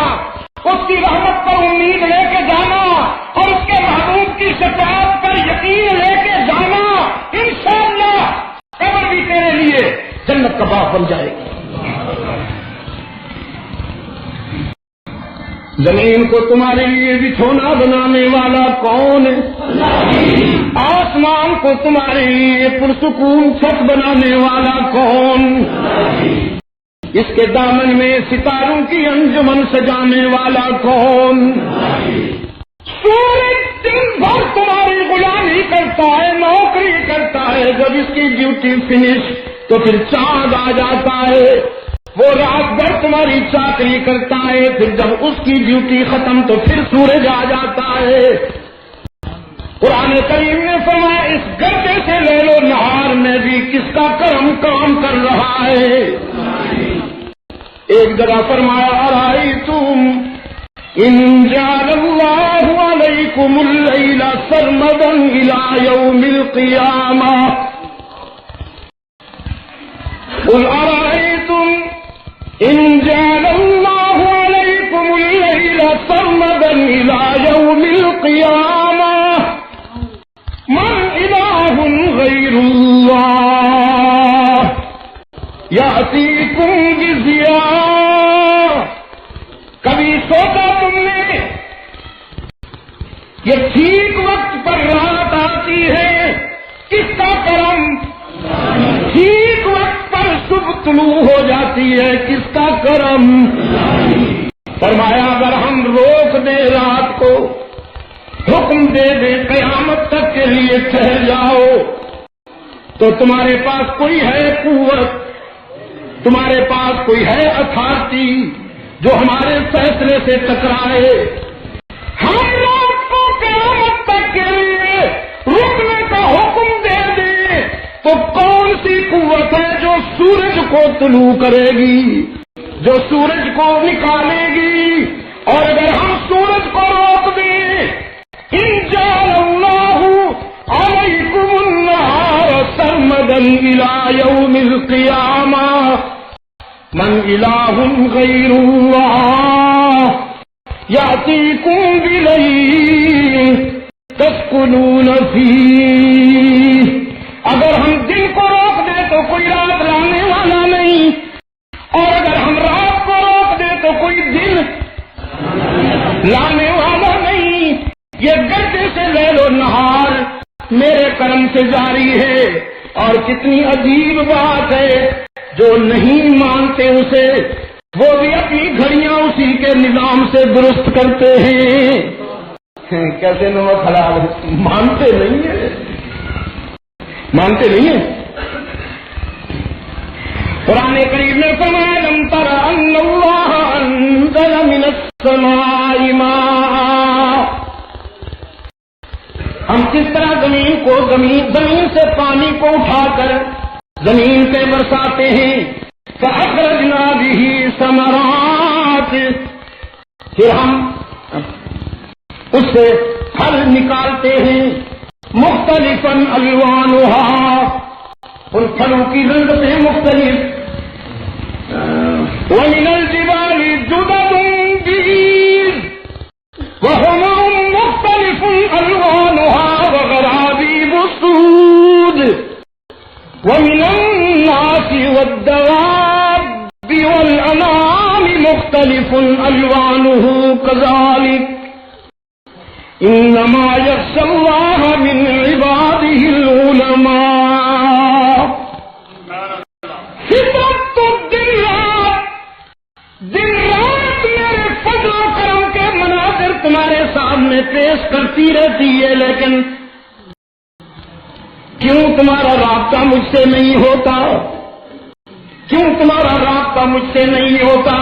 اس کی رحمت پر امید لے کے جانا اور اس کے محبوب کی شفاعت پر یقین لے کے جانا. انشاءاللہ قبر بھی تیرے لیے جنت کا باغ بن جائے گی. زمین کو تمہارے لیے بچھونا بنانے والا کون ہے؟ آسمان کو تمہارے لیے پرسکون چھت بنانے والا کون؟ اس کے دامن میں ستاروں کی انجمن سجانے والا کون؟ سورج دن بھر تمہاری غلامی کرتا ہے, نوکری کرتا ہے, جب اس کی ڈیوٹی فنش تو پھر چاند آ جاتا ہے. وہ رات بھر تمہاری چاکری کرتا ہے, پھر جب اس کی ڈیوٹی ختم تو پھر سورج آ جاتا ہے. قرآن کریم نے فرمایا اس گردے سے لیل و نہار میں بھی کس کا کرم کام کر رہا ہے. ایک جگہ فرمایا ارائیتم ان جعل اللہ علیکم اللیل سرمدا الی یوم القیامہ قل ارائیتم ان جعل اللہ علیکم اللیل سرمدا الی یوم القیامہ من الہ غیر اللہ یأتیکم بضیاء. کبھی سوچا تم نے یہ ٹھیک وقت پر رات آتی ہے, کس کا کرم؟ ٹھیک وقت پر صبح طلوع ہو جاتی ہے, کس کا کرم؟ فرمایا اگر ہم روک دیں رات کو, حکم دے دیں قیامت تک کے لیے ٹھہر جاؤ, تو تمہارے پاس کوئی ہے قوت, تمہارے پاس کوئی ہے اتھارٹی جو ہمارے فیصلے سے ٹکرائے؟ ہم رات کو قیامت تک کے لیے رکنے کا حکم دے دیں تو کون سی قوت ہے جو سورج کو طلوع کرے گی, جو سورج کو نکالے گی؟ اور اگر ہم سورج کو روک دیں ان جعل اللہ علیکم النہار سرمدا الی یوم القیامہ من الہ غیر اللہ یأتیکم بلیل تسکنون فیہ. اگر ہم دن کو روک دیں تو کوئی رات لانے والا نہیں, اور اگر ہم رات کو روک دیں تو کوئی دن لانے والا نہیں. یہ گردے سے لیل و نہار میرے کرم سے جاری ہے. اور کتنی عجیب بات ہے, جو نہیں مانتے اسے وہ بھی اپنی گھڑیاں اسی کے نظام سے درست کرتے ہیں. کیسے نمک حلال ہے, مانتے نہیں ہیں, مانتے نہیں ہیں. قرآن کریم میں فرمایا لم تر ان اللہ انزل من السماء ماء. ہم کس طرح زمین سے پانی کو اٹھا کر زمین پہ برساتے ہیں. فأخرجنا به ثمرات, پھر ہم اس سے پھل نکالتے ہیں. مختلفا الوانها, ان پھلوں کی رنگتیں مختلف. ومن الجبال جدد بيض وحمر مختلف الوانها وغرابيب سود ومن الناس والدواب والأنعام مختلف مختلف الوانه كذلك انما يخشى الله من عباده العلماء. فطرت تو دن رات میرے فضل و کرم کے مناظر تمہارے سامنے پیش کرتی رہتی ہے، لیکن کیوں تمہارا رابطہ مجھ سے نہیں ہوتا؟ کیوں تمہارا رابطہ مجھ سے نہیں ہوتا؟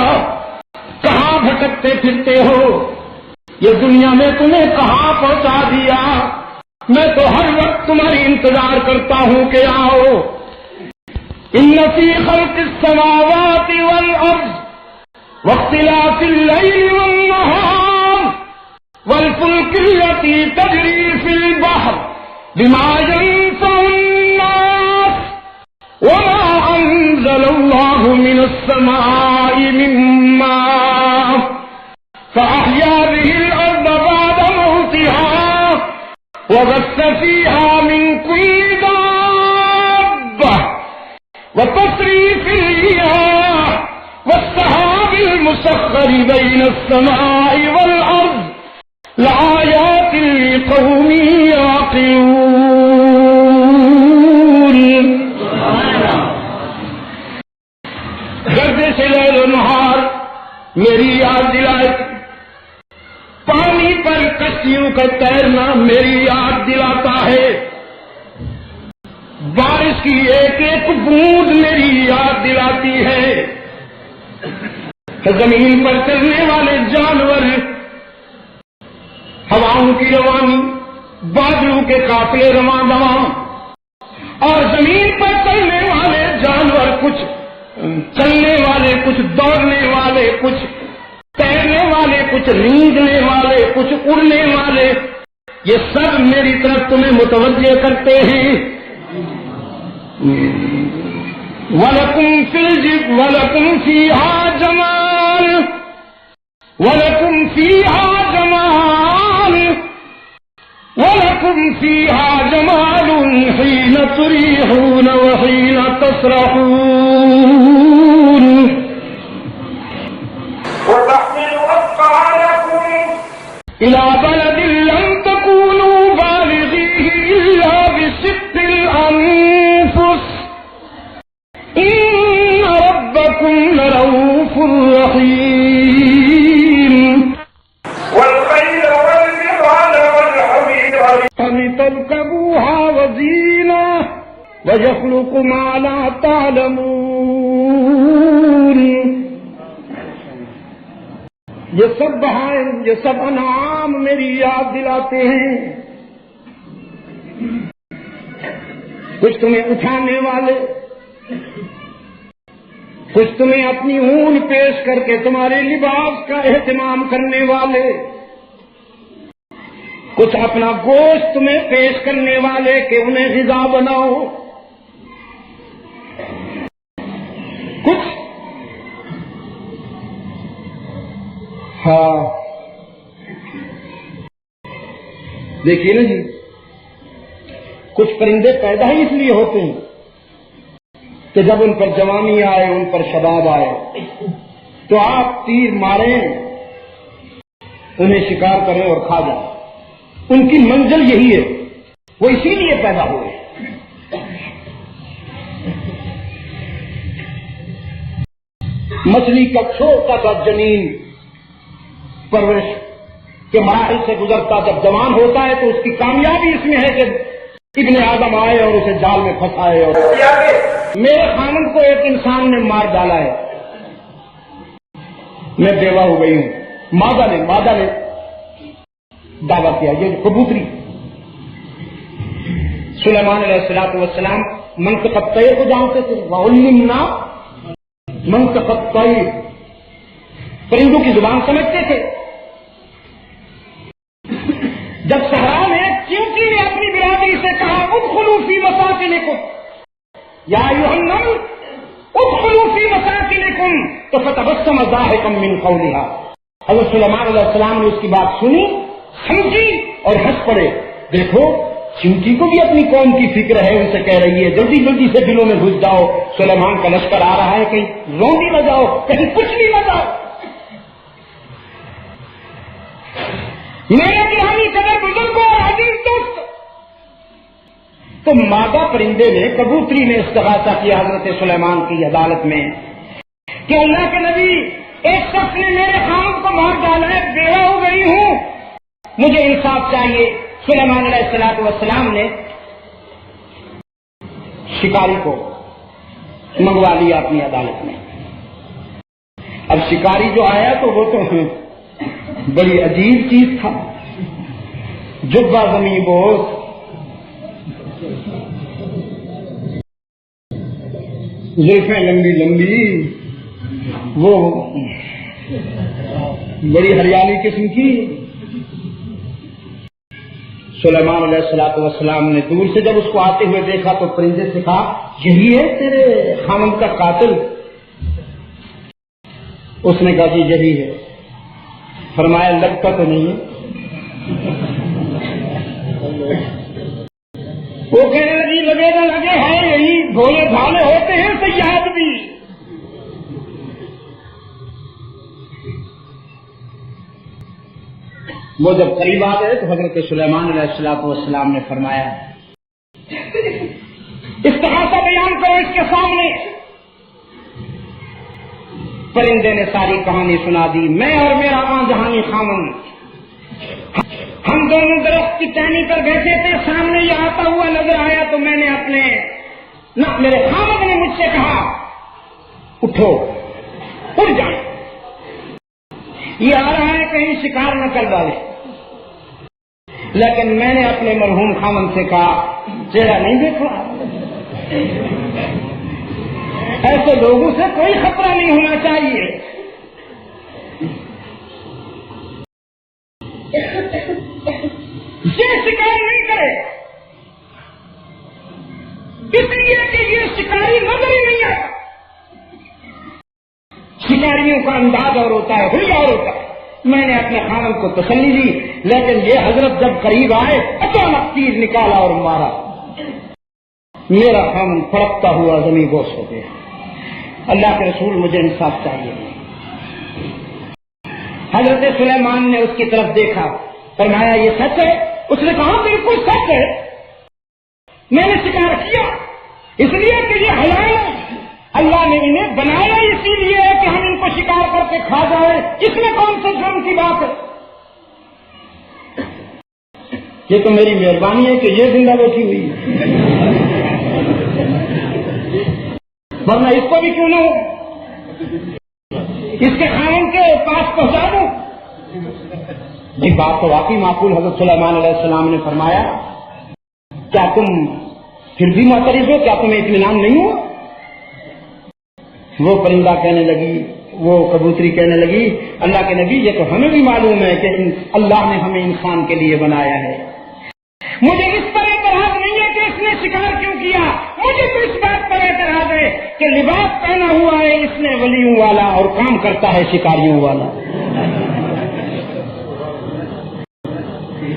کہاں بھٹکتے پھرتے ہو؟ یہ دنیا میں تمہیں کہاں پہنچا دیا؟ میں تو ہر وقت تمہاری انتظار کرتا ہوں کہ آؤ. ان فی خلق السماوات والارض واختلاف الليل والنهار والفلك التي تجري في البحر بما ينفع الناس وما أنزل الله من السماء من ماء فأحيا به الأرض بعد موتها وبث فيها من كل دابة وتصريف الرياح والسحاب المسخر بين السماء والأرض لآيات لقوم يعقلون. گردش لیل و نہار میری یاد دلائے، پانی پر کشتیوں کا تیرنا میری یاد دلاتا ہے، بارش کی ایک ایک بوند میری یاد دلاتی ہے، زمین پر چلنے والے جانور، ہواؤں کی روانی، بادلوں کے قافلے رواں رواں، اور زمین پر چلنے والے جانور، کچھ چلنے والے، کچھ دوڑنے والے، کچھ تیرنے والے، کچھ رینگنے والے، کچھ اڑنے والے، یہ سب میری طرف تمہیں متوجہ کرتے ہیں. وَلَكُمْ فِي الْجِبْ وَلَكُمْ فِيهَا جَمَالٌ وَلَكُمْ فِيهَا جَمَالٌ وَلَكُمْ فِيهَا جَمَالٌ حِينَ تُرِيحُونَ وَحِينَ تَسْرَحُونَ. وَتَحْمِلُ أَثْقَالَكُمْ إِلَى بَلَدٍ لَّمْ تَكُونُوا بَالِغِيهِ إِلَّا بِشِقِّ الْأَنفُسِ إِنَّ رَبَّكُمْ لَرَءُوفٌ رَحِيمٌ. وَالْخَيْلَ وَالْبِغَالَ وَالْحَمِيرَ لِتَرْكَبُوهَا وَزِينَةً وَيَخْلُقُ مَا لَا تَعْلَمُونَ. یہ سب بہائم، یہ سب انعام میری یاد دلاتے ہیں. کچھ تمہیں اٹھانے والے، کچھ تمہیں اپنی اون پیش کر کے تمہارے لباس کا اہتمام کرنے والے، کچھ اپنا گوشت تمہیں پیش کرنے والے کہ انہیں غذا بناؤ، کچھ دیکھیے نا جی، کچھ پرندے پیدا ہی اس لیے ہوتے ہیں کہ جب ان پر جوانی آئے، ان پر شباب آئے تو آپ تیر ماریں، انہیں شکار کریں اور کھا جائیں. ان کی منزل یہی ہے، وہ اسی لیے پیدا ہوئے. مچھلی کا چھوٹا سا جنین پرورش کے مراحل سے گزرتا جب جوان ہوتا ہے تو اس کی کامیابی اس میں ہے کہ ابن آدم آئے اور اسے جال میں پھنسائے. اور میرے خامند کو ایک انسان نے مار ڈالا ہے، میں بیوہ ہو گئی ہوں. مادہ نے دعویٰ کیا، یہ کبوتری. سلیمان علیہ السلام منطق الطیر کو جانتے تھے، وَعُلِّمْنَا منطق الطیر، پرندوں کی زبان سمجھتے تھے. جب صحرا میں چیونٹی نے اپنی برادری سے کہا ادخلوا فی مساکنکم یا ایھا النمل ادخلوا فی مساکنکم تو فتبسم ضاحکا من قولها، حضرت سلیمان علیہ السلام نے اس کی بات سنی، سمجھی اور ہنس پڑے. دیکھو چیونٹی کو بھی اپنی قوم کی فکر ہے، ان سے کہہ رہی ہے جلدی جلدی سے دلوں میں گھس جاؤ، سلیمان کا لشکر آ رہا ہے، کہیں روندی نہ جاؤ، کہیں کچھ بھی نہ جاؤ. میرے گرامی قدر بزرگوں اور عزیز دوست، تو مادہ پرندے نے، کبوتری نے استغاثہ کیا حضرت سلیمان کی عدالت میں کہ اللہ کے نبی، ایک شخص نے میرے خامد کو مار ڈالا ہے، بیوہ ہو گئی ہوں، مجھے انصاف چاہیے۔ سلیمان علیہ السلام نے شکاری کو منگوا لیا اپنی عدالت میں۔ اب شکاری جو آیا تو وہ تو بڑی عجیب چیز تھا، جبہ زمیں بوس، زلفیں لمبی لمبی، وہ بڑی ہریالی قسم کی۔ سلیمان علیہ السلام نے دور سے جب اس کو آتے ہوئے دیکھا تو پرندے سے کہا، یہی ہے تیرے خامد کا قاتل؟ اس نے کہا جی یہی ہے۔ فرمایا لگتا تو نہیں ہے؟ وہ کہنے لگی لگے نہ لگے ہے یہی، بھولے بھالے ہوتے ہیں سیاحت بھی۔ وہ جب قریب آ گئے تو حضرت سلیمان علیہ السلام نے فرمایا، استغاثہ بیان کرو اس کے سامنے۔ پرندے نے ساری کہانی سنا دی۔ میں اور میرا آن جہانی خامن، ہم دونوں درخت کی ٹہنی پر بیٹھے تھے، سامنے یہ آتا ہوا نظر آیا تو میں نے میرے خامد نے مجھ سے کہا اٹھو، اٹھ جائیں، یہ آ رہا ہے کہیں شکار نہ کر ڈالے۔ لیکن میں نے اپنے مرحوم خامد سے کہا چہرہ نہیں دیکھا، ایسے لوگوں سے کوئی خطرہ نہیں ہونا چاہیے۔ یہ شکار نہیں کرے، اس لیے کہ یہ شکاری نظر ہی نہیں آتا۔ شکاریوں کا انداز اور ہوتا ہے، حلیہ اور ہوتا ہے۔ میں نے اپنے خامد کو تسلی دی، لیکن یہ حضرت جب قریب آئے اچانک تیر نکالا اور مارا، میرا خامد پھڑکتا ہوا زمین بوس ہو گیا۔ اللہ کے رسول مجھے انصاف چاہیے۔ حضرت سلیمان نے اس کی طرف دیکھا، فرمایا یہ سچ ہے؟ اس نے کہا بالکل سچ ہے، میں نے شکار کیا، اس لیے کہ یہ حلال ہے، اللہ نے انہیں بنایا اسی لیے کہ ہم ان کو شکار کر کے کھا جائیں، اس میں کون سے جرم کی بات ہے؟ یہ تو میری مہربانی ہے کہ یہ زندہ بیٹھی ہوئی ہے، ورنہ اس کو بھی کیوں نہ ہو، اس کے خامد کے پاس پہنچا دوں۔ یہ بات تو واقعی معقول۔ حضرت سلیمان علیہ السلام نے فرمایا کیا تم پھر بھی معترض ہو؟ کیا تمہیں اطمینان نہیں ہو؟ وہ پرندہ کہنے لگی، وہ کبوتری کہنے لگی، اللہ کے نبی یہ تو ہمیں بھی معلوم ہے کہ اللہ نے ہمیں انسان کے لیے بنایا ہے، مجھے اس پر اعتراض نہیں ہے کہ اس نے شکار کیوں کیا، مجھے تو اس بات پر اعتراض ہے کہ لباس پہنا ہوا ہے اس نے ولیوں والا اور کام کرتا ہے شکاریوں والا۔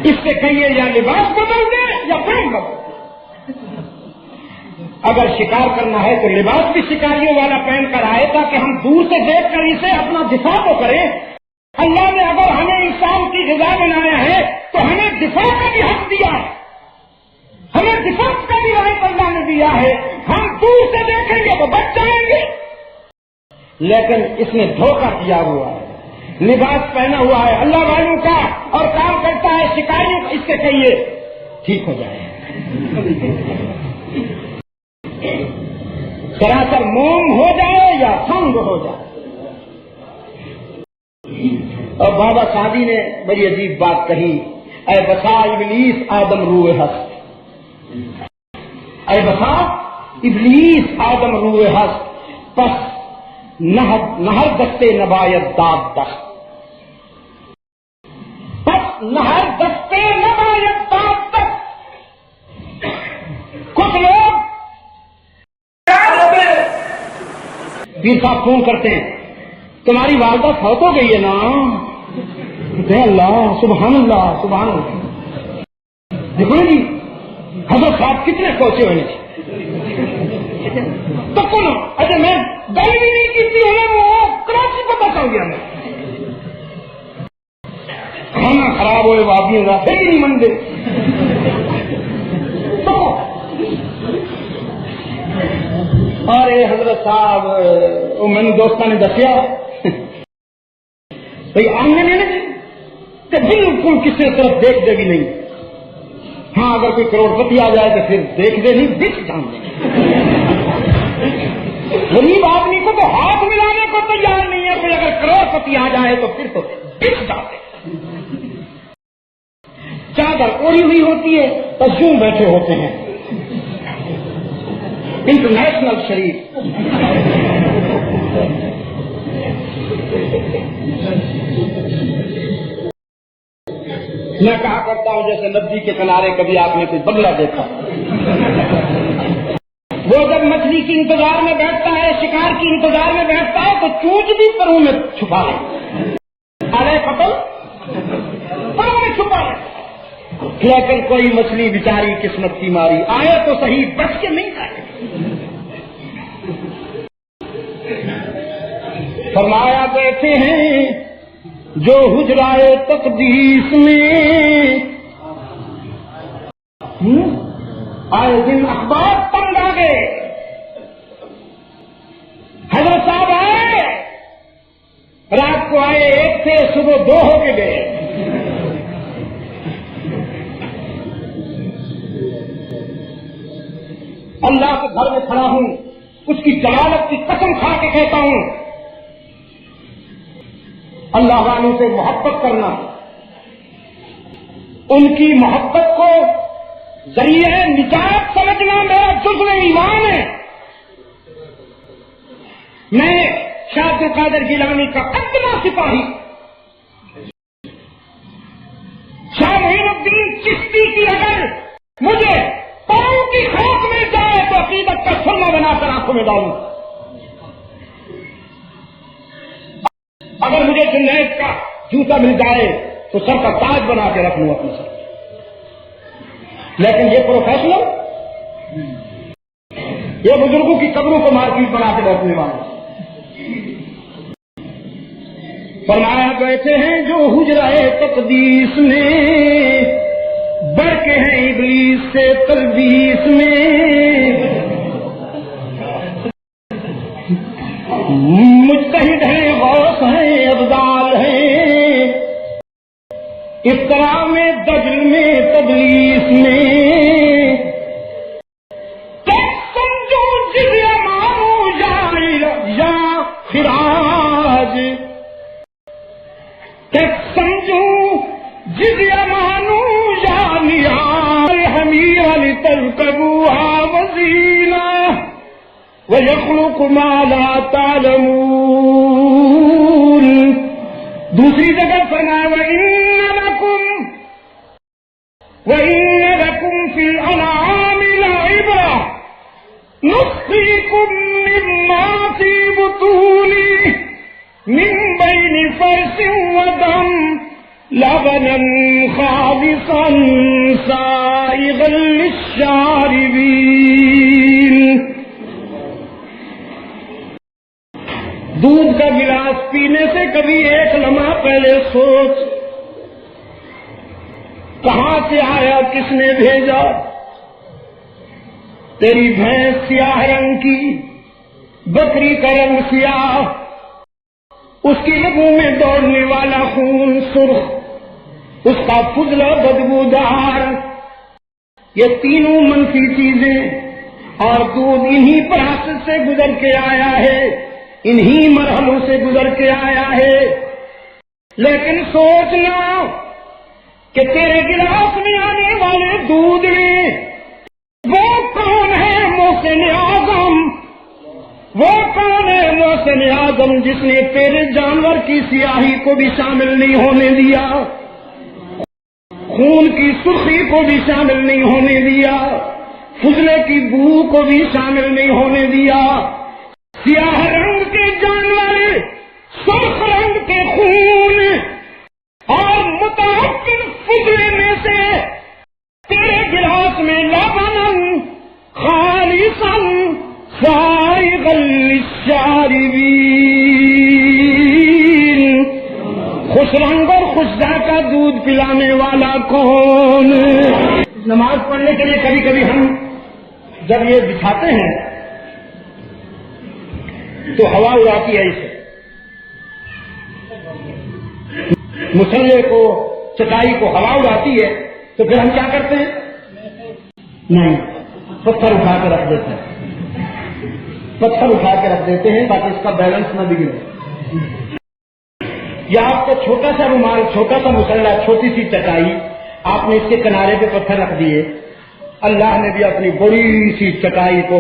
اس سے کہیے یا لباس بدل دے یا کام بدل۔ اگر شکار کرنا ہے تو لباس بھی شکاریوں والا پہن کر آئے تاکہ ہم دور سے دیکھ کر اسے اپنا دفاع تو کریں۔ اللہ نے اگر ہمیں انسان کی غذا بنایا ہے تو ہمیں دفاع کا بھی حق دیا ہے، ہمیں دفاع کا بھی رائٹ اللہ نے دیا ہے۔ ہم دور سے دیکھیں گے تو بچ جائیں گے، لیکن اس نے دھوکہ کیا ہوا ہے، لباس پہنا ہوا ہے اللہ والوں کا اور کام کرتا ہے شکاریوں کا۔ اس سے کہیے ٹھیک ہو جائے، سراسر موم ہو جائے یا سنگ ہو جائے۔ اور بابا سعدی نے بڑی عجیب بات کہی، اے بسا ابلیس آدم روئے ہست، اے بسا ابلیس آدم روئے ہست، پس نہر دستے نبایت داد دست، پس نہر دستے نبایت داد دست۔ کچھ لوگ پیر صاحب فون کرتے ہیں، تمہاری والدہ فوت ہو گئی ہے نا؟ اللہ سبحان اللہ سبحان اللہ۔ دیکھو نا جی حضرت صاحب کتنے پہنچے ہوئے تو کون؟ اچھا میں گل بھی نہیں کی تھی، ہمیں وہ کراچی پتہ چل گیا، میں کھانا خراب صاحب ہوئے وابی ہوں پھر نہیں منتے تو ارے حضرت صاحب میں نے دوستوں نے دسیا بھائی آنے نہیں کہ بالکل کسی طرف دیکھ دے بھی نہیں. ہاں اگر کوئی کروڑ پتی آ جائے تو پھر دیکھ دے نہیں دکھ جان دیں. غریب آدمی کو تو ہاتھ ملانے کو تیار نہیں ہے, کوئی اگر کروڑ پتی آ جائے تو پھر تو دکھ جاتے. چادر اوڑھی ہوئی ہوتی ہے تو یوں بیٹھے ہوتے ہیں انٹرنیشنل شریف. میں کہا کرتا ہوں جیسے ندی کے کنارے کبھی آپ نے کوئی بگلا دیکھا, وہ جب مچھلی کی انتظار میں بیٹھتا ہے, شکار کی انتظار میں بیٹھتا ہے, تو چونچ بھی پروں میں چھپا ہے, ارے قتل پروں میں چھپا ہے. لیکن کوئی مچھلی بیچاری قسمت کی ماری آئے تو صحیح بچ کے نہیں آئے. فرمایا کہتے ہیں جو حجرائے تقدیس میں آئے دن اخبار تنگ آ گئے. حضرت صاحب آئے, رات کو آئے 1 سے صبح 2 ہو کے گئے. اللہ کے گھر میں کھڑا ہوں, اس کی جلالت کی قسم کھا کے کہتا ہوں, اللہ والوں سے محبت کرنا, ان کی محبت کو ذریعہ نجات سمجھنا میرا جزو ایمان ہے. میں شاہ عبد القادر جیلانی کا ادنا سپاہی, شاہ معین الدین چشتی کی اگر مجھے پاؤں کی کھوٹ میں جائے تو عقیدت کا سرما بنا کر آنکھوں میں ڈالوں. اگر مجھے جنید کا جوتا مل جائے تو سر کا تاج بنا کے رکھ لوں اپنے سر. لیکن یہ پروفیشنل, یہ بزرگوں کی قبروں کو مارکیٹ بنا کے رکھنے والے. فرمایا کہتے ہیں جو حجرائے تقدیس میں بڑھ کے ہیں ابلیس سے تلبیس میں, مجتہد ہیں غوث ہیں ابدال ہیں, افطرا میں دجل میں تدلیس میں, سمجھو جزیہ مانو یا خراج, سمجھو جزیہ مانو یا نیاز, حمیر لترکبوها وزینا وَيَخْلُقُ مَا لَا تَعْلَمُونَ. دوسری جگہ فرمایا وَإِنَّ لَكُمْ فِي الْأَنْعَامِ لَعِبْرَةً نُسْقِيكُم مِّمَّا فِي بُطُونِهِ مِن بَيْنِ فَرْثٍ وَدَمٍ لَبَنًا خَالِصًا سَائِغًا لِلشَّارِبِينَ. دودھ کا گلاس پینے سے کبھی ایک لمحہ پہلے سوچ, کہاں سے آیا, کس نے بھیجا. تیری بھینس سیاہ رنگ کی, بکری کا رنگ سیاہ, اس کی رگوں میں دوڑنے والا خون سرخ, اس کا فضلہ بدبودار. یہ تینوں منفی چیزیں, اور دودھ انہی پراسس سے گزر کے آیا ہے, انہی مرحلوں سے گزر کے آیا ہے. لیکن سوچنا کہ تیرے گلاس میں آنے والے دودھ میں وہ کون ہے محسن اعظم, وہ کون ہے محسن اعظم جس نے تیرے جانور کی سیاہی کو بھی شامل نہیں ہونے دیا, خون کی سرخی کو بھی شامل نہیں ہونے دیا, فضلے کی بو کو بھی شامل نہیں ہونے دیا. سیاہ رنگ کے جانور, سرخ رنگ کے خون اور متعفن فضلے میں سے تیرے گلاس میں لبنن خالصا سائغا للشاربین. خوش رنگ اور خوش ذائقہ دودھ پلانے والا کون؟ نماز پڑھنے کے لیے کبھی کبھی ہم جب یہ بچھاتے ہیں تو ہوا اڑاتی ہے اسے، مصلے کو چٹائی کو ہوا اڑاتی ہے، تو پھر ہم کیا کرتے ہیں؟ نہیں، پتھر اٹھا کے رکھ دیتے ہیں، پتھر اٹھا کے رکھ دیتے ہیں تاکہ اس کا بیلنس نہ بگڑے۔ یا آپ کو چھوٹا سا رومال، چھوٹا سا مصلہ، چھوٹی سی چٹائی، آپ نے اس کے کنارے پہ پتھر رکھ دیے، اللہ نے بھی اپنی بڑی سی چٹائی کو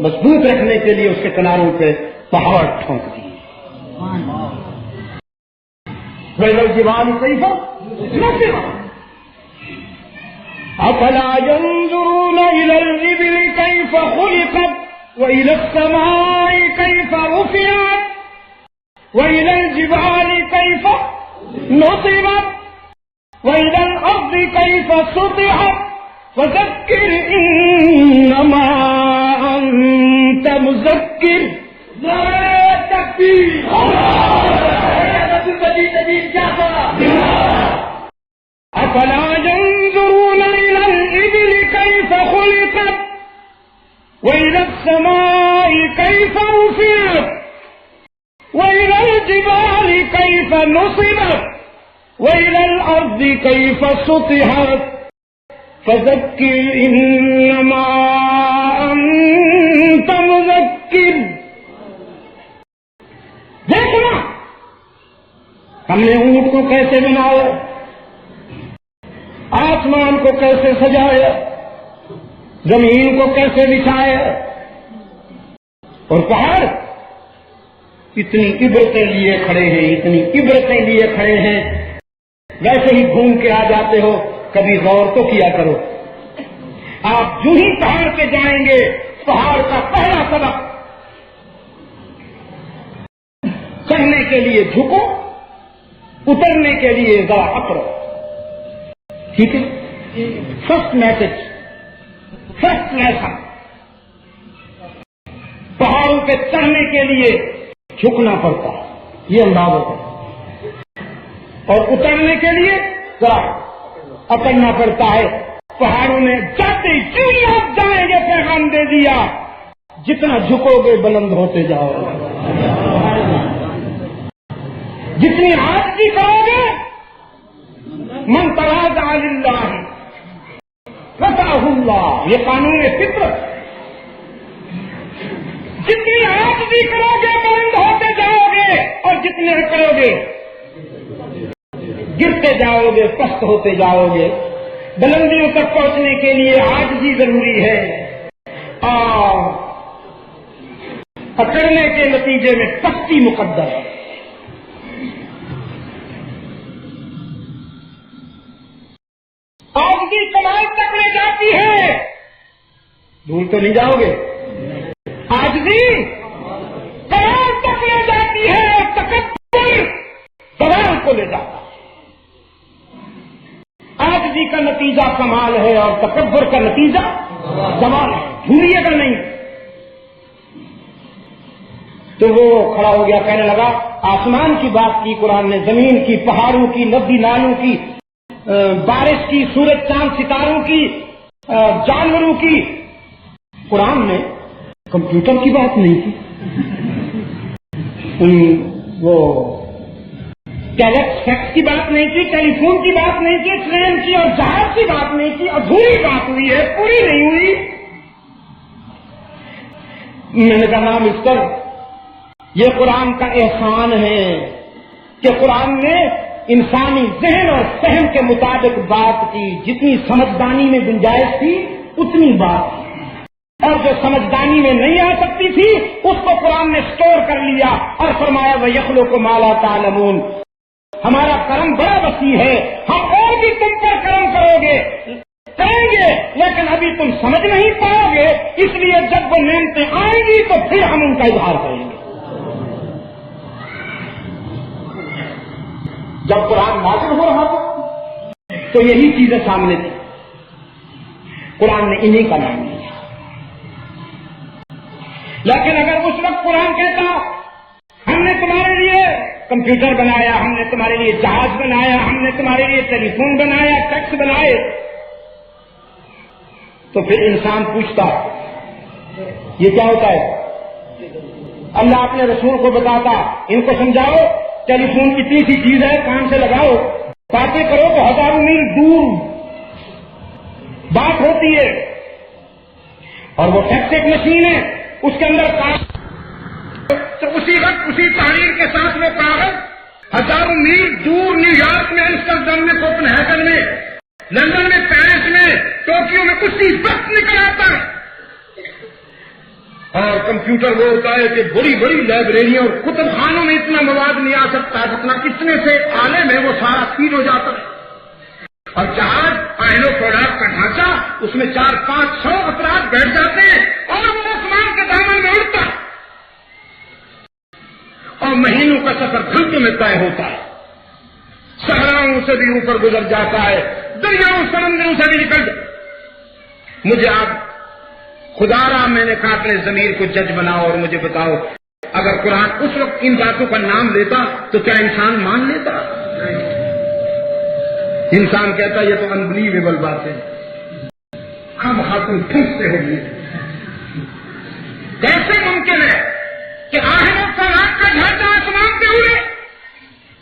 مضبوط رکھنے کے لیے اس کے کناروں پہ پہاڑ ٹھونک دیے۔ وَالْجِبَالِ كَيْفَ نُصِبَتْ أَفَلَا يَنظُرُونَ إِلَى الْإِبِلِ كَيْفَ خُلِقَتْ وَإِلَى السَّمَاءِ كَيْفَ رُفِعَتْ وَإِلَى الْجِبَالِ كَيْفَ نُصِبَتْ وَإِلَى الْأَرْضِ كَيْفَ سُطِحَتْ فَذَكِّرْ إِنَّمَا أَنْتَ مُذَكِّرٌ۔ نعرہ تکبیر! أَفَلَا يَنظُرُونَ إِلَى الْإِبِلِ كَيْفَ خُلِقَتْ وَإِلَى السَّمَاءِ كَيْفَ رُفِعَتْ وَإِلَى الْجِبَالِ كَيْفَ نُصِبَتْ وَإِلَى الْأَرْضِ كَيْفَ سُطِحَتْ فَذَكِّرْ إِنَّمَا أَنْتَ مُذَكِّرٌ۔ دیکھنا ہم نے اونٹ کو کیسے بنایا، آسمان کو کیسے سجایا، زمین کو کیسے بچھایا، اور پہاڑ اتنی عبرتیں لیے کھڑے ہیں، اتنی عبرتیں لیے کھڑے ہیں، ویسے ہی گھوم کے آ جاتے ہو، کبھی غور تو کیا کرو۔ آپ جو ہی پہاڑ پہ جائیں گے، پہاڑ کا پہلا سبق چڑھنے کے لیے جھکو، اترنے کے لیے ذرا اکڑو، ٹھیک ہے؟ فرسٹ میسج، فرسٹ لیسن، پہاڑوں پہ چڑھنے کے لیے جھکنا پڑتا ہے، یہ انداز ہوتا ہے، اور اترنے کے لیے ذرا اکڑنا پڑتا ہے۔ پہاڑوں میں جاتے ہی آپ جائیں گے، پیغام دے دیا، جتنا جھکو گے بلند ہوتے جاؤ گے، جتنی عاجزی کرو گے، من تواضع للہ رفعہ اللہ، یہ قانون فطرت، جتنی عاجزی کرو گے بلند ہوتے جاؤ گے، اور جتنے کرو گے گرتے جاؤ گے، پست ہوتے جاؤ گے۔ بلندیوں تک پہنچنے کے لیے عاجزی ضروری ہے، اور اکڑنے کے نتیجے میں پستی مقدر ہے۔ عاجزی کمال تک لے جاتی ہے، دور تو نہیں جاؤ گے، عاجزی کمال تک لے جاتی ہے، اور تکبر زوال کو لے جاتا ہے۔ عاجزی کا نتیجہ کمال ہے، اور تکبر کا نتیجہ زوال ہے، بھولیے گا نہیں۔ تو وہ کھڑا ہو گیا، کہنے لگا آسمان کی بات کی قرآن نے، زمین کی، پہاڑوں کی، ندی نالوں کی، بارش کی، سورج چاند ستاروں کی، جانوروں کی، قرآن نے کمپیوٹر کی بات نہیں کی، وہ فیکس کی بات نہیں کی، ٹیلی فون کی بات نہیں کی، ٹرین کی اور جہاز کی بات نہیں کی، ادھوری بات ہوئی ہے، پوری نہیں ہوئی۔ میں نے کہا نام اس پر یہ قرآن کا احسان ہے کہ قرآن نے انسانی ذہن اور فہم کے مطابق بات کی، جتنی سمجھدانی میں گنجائش تھی اتنی بات کی، اور جو سمجھدانی میں نہیں آ سکتی تھی اس کو قرآن نے سٹور کر لیا اور فرمایا وَيَخْلُقُ مَا لَا تَعْلَمُونَ۔ ہمارا کرم بڑا وسیع ہے، ہم اور بھی تم پر کرم کریں گے، لیکن ابھی تم سمجھ نہیں پاؤ گے، اس لیے جب وہ نعمتیں آئیں گی تو پھر ہم ان کا اظہار کریں گے۔ جب قرآن نازل ہو رہا تھا تو یہی چیزیں سامنے تھی، قرآن نے انہیں کا نام لیا۔ لیکن اگر اس وقت قرآن کہتا ہم نے تمہارے لیے کمپیوٹر بنایا، ہم نے تمہارے لیے جہاز بنایا، ہم نے تمہارے لیے ٹیلی فون بنایا، ٹیکس بنائے. تو پھر انسان پوچھتا یہ کیا ہوتا ہے؟ اللہ اپنے رسول کو بتاتا ان کو سمجھاؤ ٹیلی فون اتنی سی چیز ہے، کان سے لگاؤ، باتیں کرو تو ہزاروں میل دور بات ہوتی ہے. اور وہ ٹیکس ایک مشین ہے، اس کے اندر تو اسی وقت اسی تحریر کے ساتھ وہ کاغذ ہزاروں میل دور نیو یارک میں، امسٹرڈم میں، کوپن ہیگن میں، لندن میں، پیرس میں، ٹوکیو میں اسی وقت نکل آتا ہے. اور کمپیوٹر وہ ہوتا ہے کہ بڑی بڑی لائبریریوں اور کتب خانوں میں اتنا مواد نہیں آ سکتا جتنا اتنے سے آلے میں وہ سارا فیڈ ہو جاتا ہے. اور جہاز پہلو پروڈکٹ کا ڈھانچہ، اس میں 400-500 افراد بیٹھ جاتے ہیں اور وہ آسمان کے دامن میں اڑتا ہے اور مہینوں کا سفر گھنٹوں میں طے ہوتا ہے. صحراؤں سے بھی اوپر گزر جاتا ہے، دریاؤں سمندروں سے بھی نکل جاتا. مجھے آپ خدا را میں نے کہا اپنے ضمیر کو جج بناؤ اور مجھے بتاؤ اگر قرآن اس وقت ان باتوں کا نام لیتا تو کیا انسان مان لیتا؟ انسان کہتا یہ تو انبلیویبل بات ہے، ہم خاتون ٹھیک سے ہوگی. کیسے ممکن ہے کہ آخر فلاق کا ڈھانچہ آسمان سے اڑے؟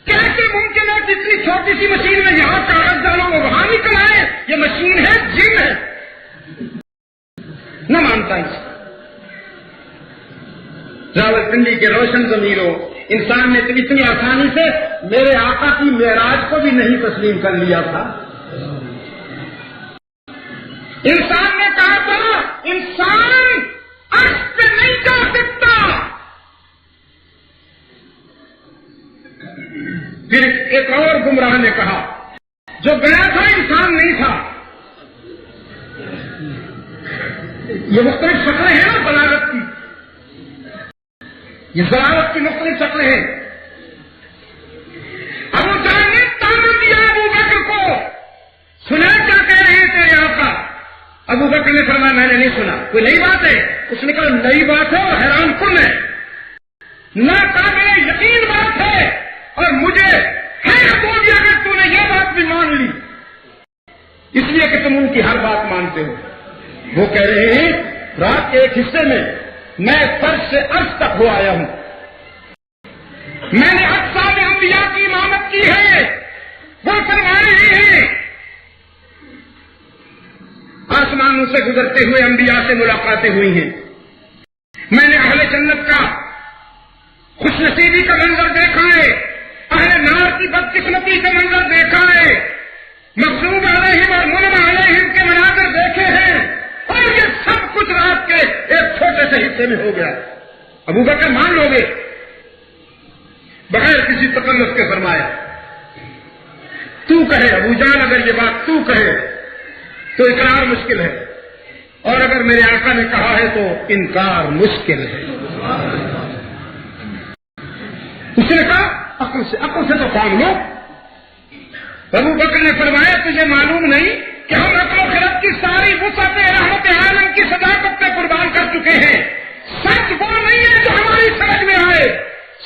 کیسے ممکن ہے جتنی چھوٹی سی مشین میں یہاں کاغذ ڈالو وہ وہاں نکل آئے؟ یہ مشین ہے، جن ہے. نہ مانتا راولپنڈی کے روشن ضمیروں، انسان نے تو اتنی آسانی سے میرے آقا کی معراج کو بھی نہیں تسلیم کر لیا تھا. انسان نے کہا تھا انسان عرش پہ نہیں جا سکتا. پھر ایک اور گمراہ نے کہا جو گیا تھا انسان نہیں تھا. یہ مختلف شکلیں ہیں نا بلاغت کی، یہ ضرارت کی مختلف شکلیں ہیں. ابو جہل نے تانا دیا ابو بکر کو، سنا کیا کہہ رہے ہیں تیرے آقا؟ ابو بکر نے فرمایا میں نے نہیں سنا. کوئی نئی بات ہے؟ اس نے کہا نئی بات ہے اور حیران کن ہے، ناقابل یقین بات ہے اور مجھے حیرت ہوگی اگر تو نے یہ بات بھی مان لی، اس لیے کہ تم ان کی ہر بات مانتے ہو. وہ کہہ رہے ہیں رات کے ایک حصے میں میں فرش سے عرش تک ہو آیا ہوں، میں نے اقصا میں انبیاء کی امامت کی ہے. وہ فرما رہے ہیں آسمانوں سے گزرتے ہوئے انبیاء سے ملاقاتیں ہوئی ہیں. میں نے اہل جنت کا خوش نصیبی کا منظر دیکھا ہے، اہل نار کی بدقسمتی کا منظر دیکھا ہے، مغضوب علیہم اور منعم علیہم کے مناظر دیکھے ہیں، اور یہ سب کچھ رات کے ایک چھوٹے سے حصے میں ہو گیا. ابو بکر مان لو گے بغیر کسی تکلف کے فرمایا. تو کہے ابو جان اگر یہ بات تو کہے تو اقرار مشکل ہے، اور اگر میرے آقا نے کہا ہے تو انکار مشکل ہے. اس نے کہا عقل سے تو کام لو. ابو بکر نے فرمایا تجھے معلوم نہیں کہ ہم عقل و خرد کی ساری وسعت رحمت عالم کی صداقت پہ قربان کر چکے ہیں. سچ وہ نہیں ہے جو ہماری سمجھ میں آئے،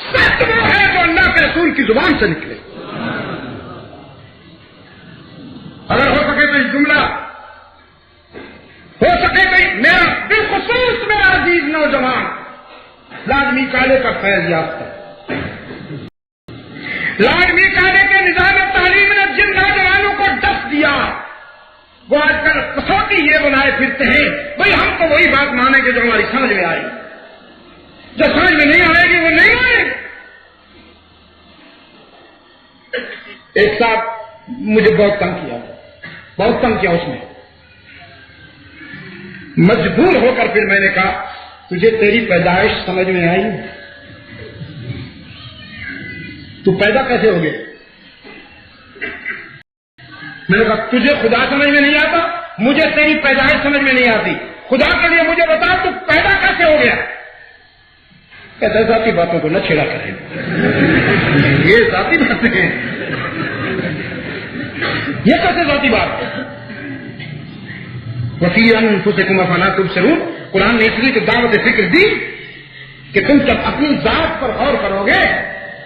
سچ وہ ہے جو اللہ کے رسول کی زبان سے نکلے. اگر ہو سکے تو اس جملہ ہو سکے تو میرا بالخصوص میرا عزیز نوجوان لازمی کالے کا فیض یافتہ، لازمی کالے کے نظام تعلیم نے جن نوجوانوں کو ڈس دیا وہ آج کل کسوٹی یہ بنائے پھرتے ہیں بھائی ہم تو وہی بات مانیں گے جو ہماری سمجھ میں آئے، جو سمجھ میں نہیں آئے گی وہ نہیں آئے. ایک ساتھ مجھے بہت تنگ کیا اس نے. مجبور ہو کر پھر میں نے کہا تجھے تیری پیدائش سمجھ میں آئی؟ تو پیدا کیسے ہو گئے؟ میں نے کہا تجھے خدا سمجھ میں نہیں آتا، مجھے تیری پیدائش سمجھ میں نہیں آتی، خدا کے لیے مجھے بتا تو پیدا کیسے ہو گیا؟ کہتا ذاتی باتوں کو نہ چھیڑا کریں، یہ ذاتی باتیں ہیں، یہ کیسے ذاتی بات؟ وفی انفسکم افلا تبصرون. قرآن نے اس لیے تو دعوت فکر دی کہ تم جب اپنی ذات پر غور کرو گے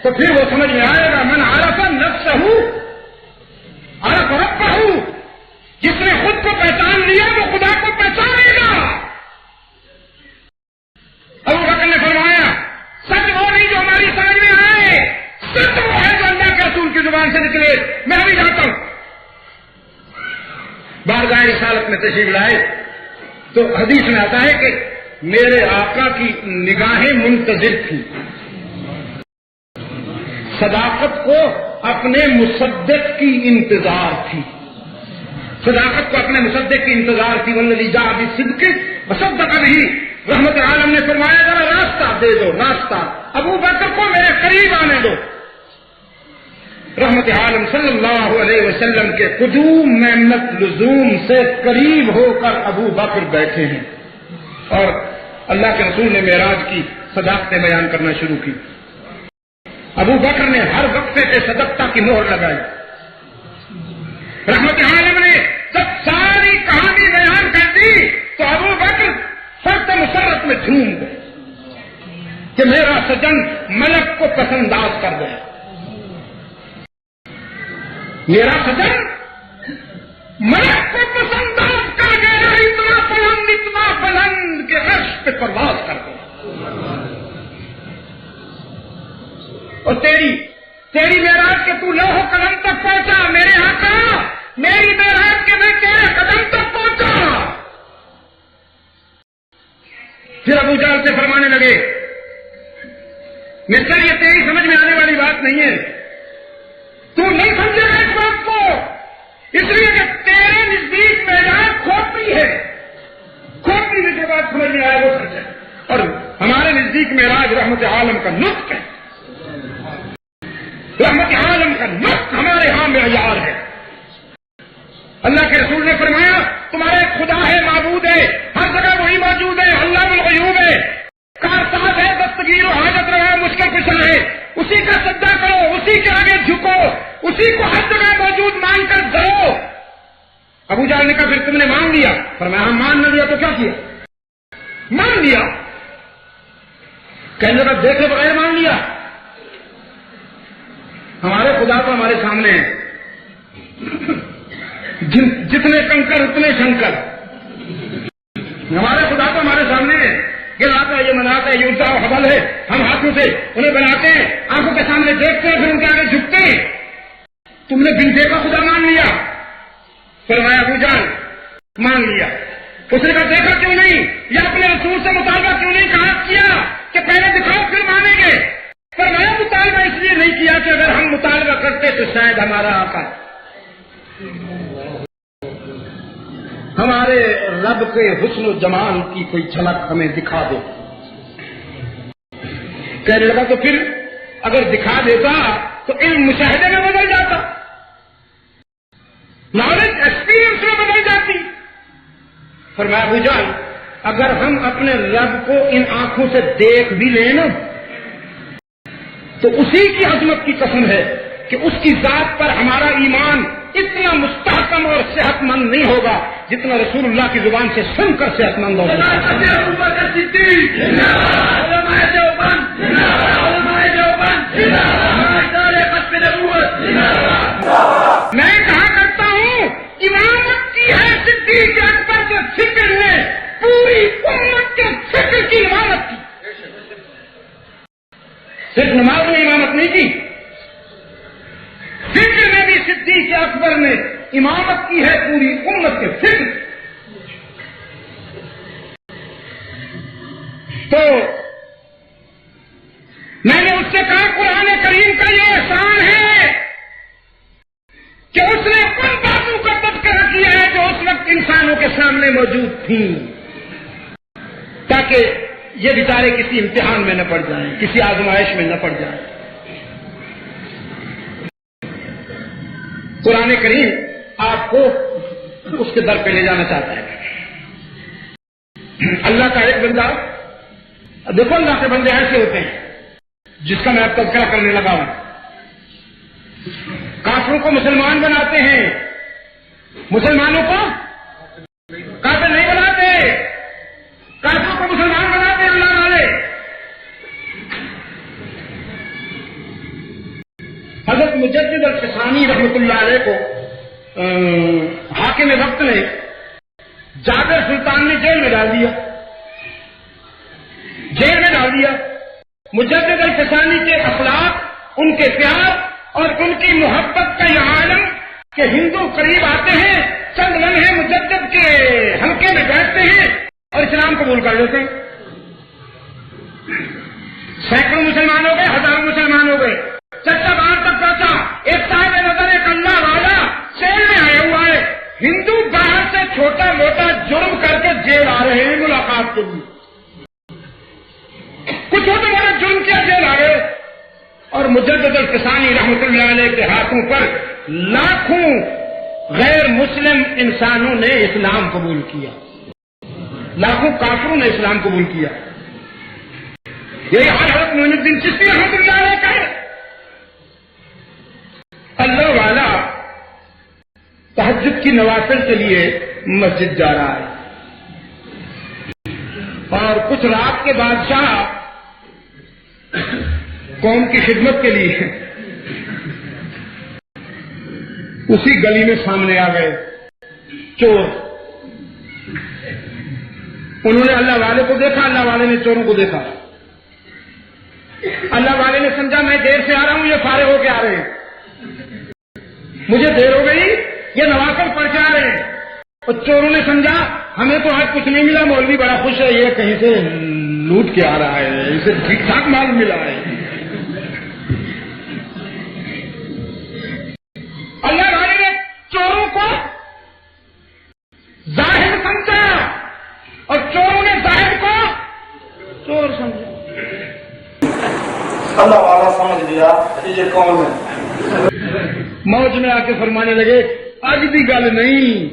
تو پھر وہ سمجھ میں آئے گا من عرف نفسہ عرف ربہ، جس نے خود کو پہچان لیا وہ خدا کو پہچانے گا۔ ابو بکر نے فرمایا سچ وہ نہیں جو ہماری سمجھ میں آئے، سچ وہ ہے جو اللہ کے رسول کی زبان سے نکلے۔ میں بھی جاتا ہوں۔ بارگاہ رسالت میں تشریف لائے تو حدیث میں آتا ہے کہ میرے آقا کی نگاہیں منتظر تھیں، صداقت کو اپنے مصدق کی انتظار تھی، صداقت کو اپنے مصدق کی انتظار تھی۔ والذی جاء بالصدق وصدق به۔ رحمت عالم نے فرمایا ذرا راستہ دے دو، راستہ ابو بکر کو میرے قریب آنے دو۔ رحمت عالم صلی اللہ علیہ وسلم کے قدوم محنت لزوم سے قریب ہو کر ابو بکر بیٹھے ہیں، اور اللہ کے رسول نے معراج کی صداقتیں بیان کرنا شروع کی۔ ابو بکر نے ہر وقفے پہ صدقتا کی مہر لگائی۔ رحمت عالم نے جب ساری کہانی بیان کر دی تو ابو بکر فرد مسرت میں جھوم گئے کہ میرا سجن ملک کو پسنداز کر گیا، میرا سجن ملک کو پسنداز کر گیا، اتنا بلند کہ عرش پہ پرواز کر گیا۔ اور تیری معراج کے تو لوح قلم تک پہنچا، میرے آقا میری معراج کے میں تیرے قدم تک پہنچا۔ پھر ابو جہل سے فرمانے لگے مستر یہ تیری سمجھ میں آنے والی بات نہیں ہے، تو نہیں سمجھے گا اس بات کو، اس لیے کہ تیرے نزدیک معراج کھوپڑی ہے، کھوپڑی میں جو بات سمجھ میں آئے وہ سچ ہے، اور ہمارے نزدیک معراج رحمت عالم کا نطق ہے، رحمت عالم کا نطق ہمارے ہاں معیار ہے۔ اللہ کے رسول نے فرمایا تمہارا ایک خدا ہے، معبود ہے، ہر جگہ وہی موجود ہے، اللہ الغیوب ہے، کارساز ہے، دستگیر و حاجت روا مشکل کشا ہے، اسی کا سجدہ کرو، اسی کے آگے جھکو، اسی کو ہر جگہ موجود مان کر ڈرو۔ ابو جہل نے کہا پھر تم نے مان لیا؟ فرمایا ہم مان نہ لیا تو کیا کیا؟ مان لیا۔ کہنے لگا دیکھے بغیر مان لیا؟ ہمارے خدا تو ہمارے سامنے ہیں، جتنے کنکر اتنے شنکر، ہمارے خدا تو ہمارے سامنے ہے، یہ لاتا ہے، یہ مناتا ہے، یہ الٹا حبل ہے، ہم ہاتھوں سے انہیں بناتے ہیں، آنکھوں کے سامنے دیکھتے ہیں، پھر ان کے آگے جھکتے ہیں۔ تم نے بن دیکھا خدا مان لیا؟ فرمایا ابو جان مان لیا۔ اس نے کہا دیکھا کیوں نہیں، یا اپنے رسول سے مطالبہ کیوں نہیں کیا کہ پہلے دکھاؤ پھر مانیں گے؟ فرمایا مطالبہ اس لیے نہیں کیا کہ اگر ہم مطالبہ کرتے تو شاید ہمارا آقا ہمارے رب کے حسن و جمال کی کوئی جھلک ہمیں دکھا دے۔ کہنے لگا تو پھر اگر دکھا دیتا تو علم مشاہدے میں بدل جاتا، نالج ایکسپیرئنس میں بدل جاتی۔ فرمایا ابو جان اگر ہم اپنے رب کو ان آنکھوں سے دیکھ بھی لیں نا تو اسی کی عظمت کی قسم ہے کہ اس کی ذات پر ہمارا ایمان اتنا مستحکم اور صحت مند نہیں ہوگا جتنا رسول اللہ کی زبان سے سن کر صحت مند ہوگا۔ میں کہا کرتا ہوں امامت کی ہے صدیق اکبر کے فکر نے پوری امت کے فکر کی امامت کی، صرف نماز میں امامت نہیں کی، فکر میں بھی صدیق اکبر نے امامت کی ہے پوری امت کے فکر۔ تو میں نے اس سے کہا قرآن کریم کا یہ احسان ہے کہ اس نے ان باتوں کا تذکرہ کیا ہے جو اس وقت انسانوں کے سامنے موجود تھیں، تاکہ یہ بیچارے کسی امتحان میں نہ پڑ جائیں، کسی آزمائش میں نہ پڑ جائیں۔ قرآن کریم آپ کو اس کے در پہ لے جانا چاہتا ہے۔ اللہ کا ایک بندہ، دیکھو اللہ کے بندے ایسے ہوتے ہیں جس کا میں اب تذکرہ کرنے لگا ہوں، کافروں کو مسلمان بناتے ہیں، مسلمانوں کو کافر نہیں بناتے، کافروں کو مسلمان بناتے ہیں اللہ والے۔ مجدد الفسانی رحمۃ اللہ علیہ کو حاکم وقت نے جابر سلطان نے جیل میں ڈال دیا، جیل میں ڈال دیا۔ مجدد الفسانی کے اخلاق، ان کے پیار اور ان کی محبت کا یہ عالم کہ ہندو قریب آتے ہیں، چند لمحے مجدد کے حلقے میں بیٹھتے ہیں اور اسلام قبول کر لیتے ہیں۔ سینکڑوں مسلمان ہو گئے، ہزاروں مسلمان ہو گئے، چچا باہر تک پہنچا۔ ایک صاحب نظر ایک اللہ والا جیل میں آیا ہوا ہے، ہندو باہر سے چھوٹا موٹا جرم کر کے جیل آ رہے ہیں ملاقات کے لیے، کچھ چھوٹا موٹا جرم کیا جیل آ رہے، اور مجدد الفسانی رحمۃ اللہ علیہ کے ہاتھوں پر لاکھوں غیر مسلم انسانوں نے اسلام قبول کیا، لاکھوں کافروں نے اسلام قبول کیا۔ یہی حال حضرت معین الدین چشتی رحمۃ اللہ علیہ کا ہے۔ اللہ والا تہجد کی نوافل کے لیے مسجد جا رہا ہے، اور کچھ رات کے بادشاہ قوم کی خدمت کے لیے اسی گلی میں سامنے آ گئے چور۔ انہوں نے اللہ والے کو دیکھا، اللہ والے نے چوروں کو دیکھا۔ اللہ والے نے سمجھا میں دیر سے آ رہا ہوں، یہ فارغ ہو کے آ رہے ہیں، مجھے دیر ہو گئی، یہ نوافل پڑھ کے آ رہے ہیں۔ اور چوروں نے سمجھا ہمیں تو آج کچھ نہیں ملا، مولوی بڑا خوش ہے، یہ کہیں سے لوٹ کے آ رہا ہے، اسے ٹھیک ٹھاک مال ملا ہے۔ اللہ والے نے چوروں کو زاہد سمجھا اور چوروں نے زاہد کو چور سمجھا۔ اللہ والا سمجھ لیا کہ یہ کون ہے، موج میں آ کے فرمانے لگے آج بھی گل نہیں،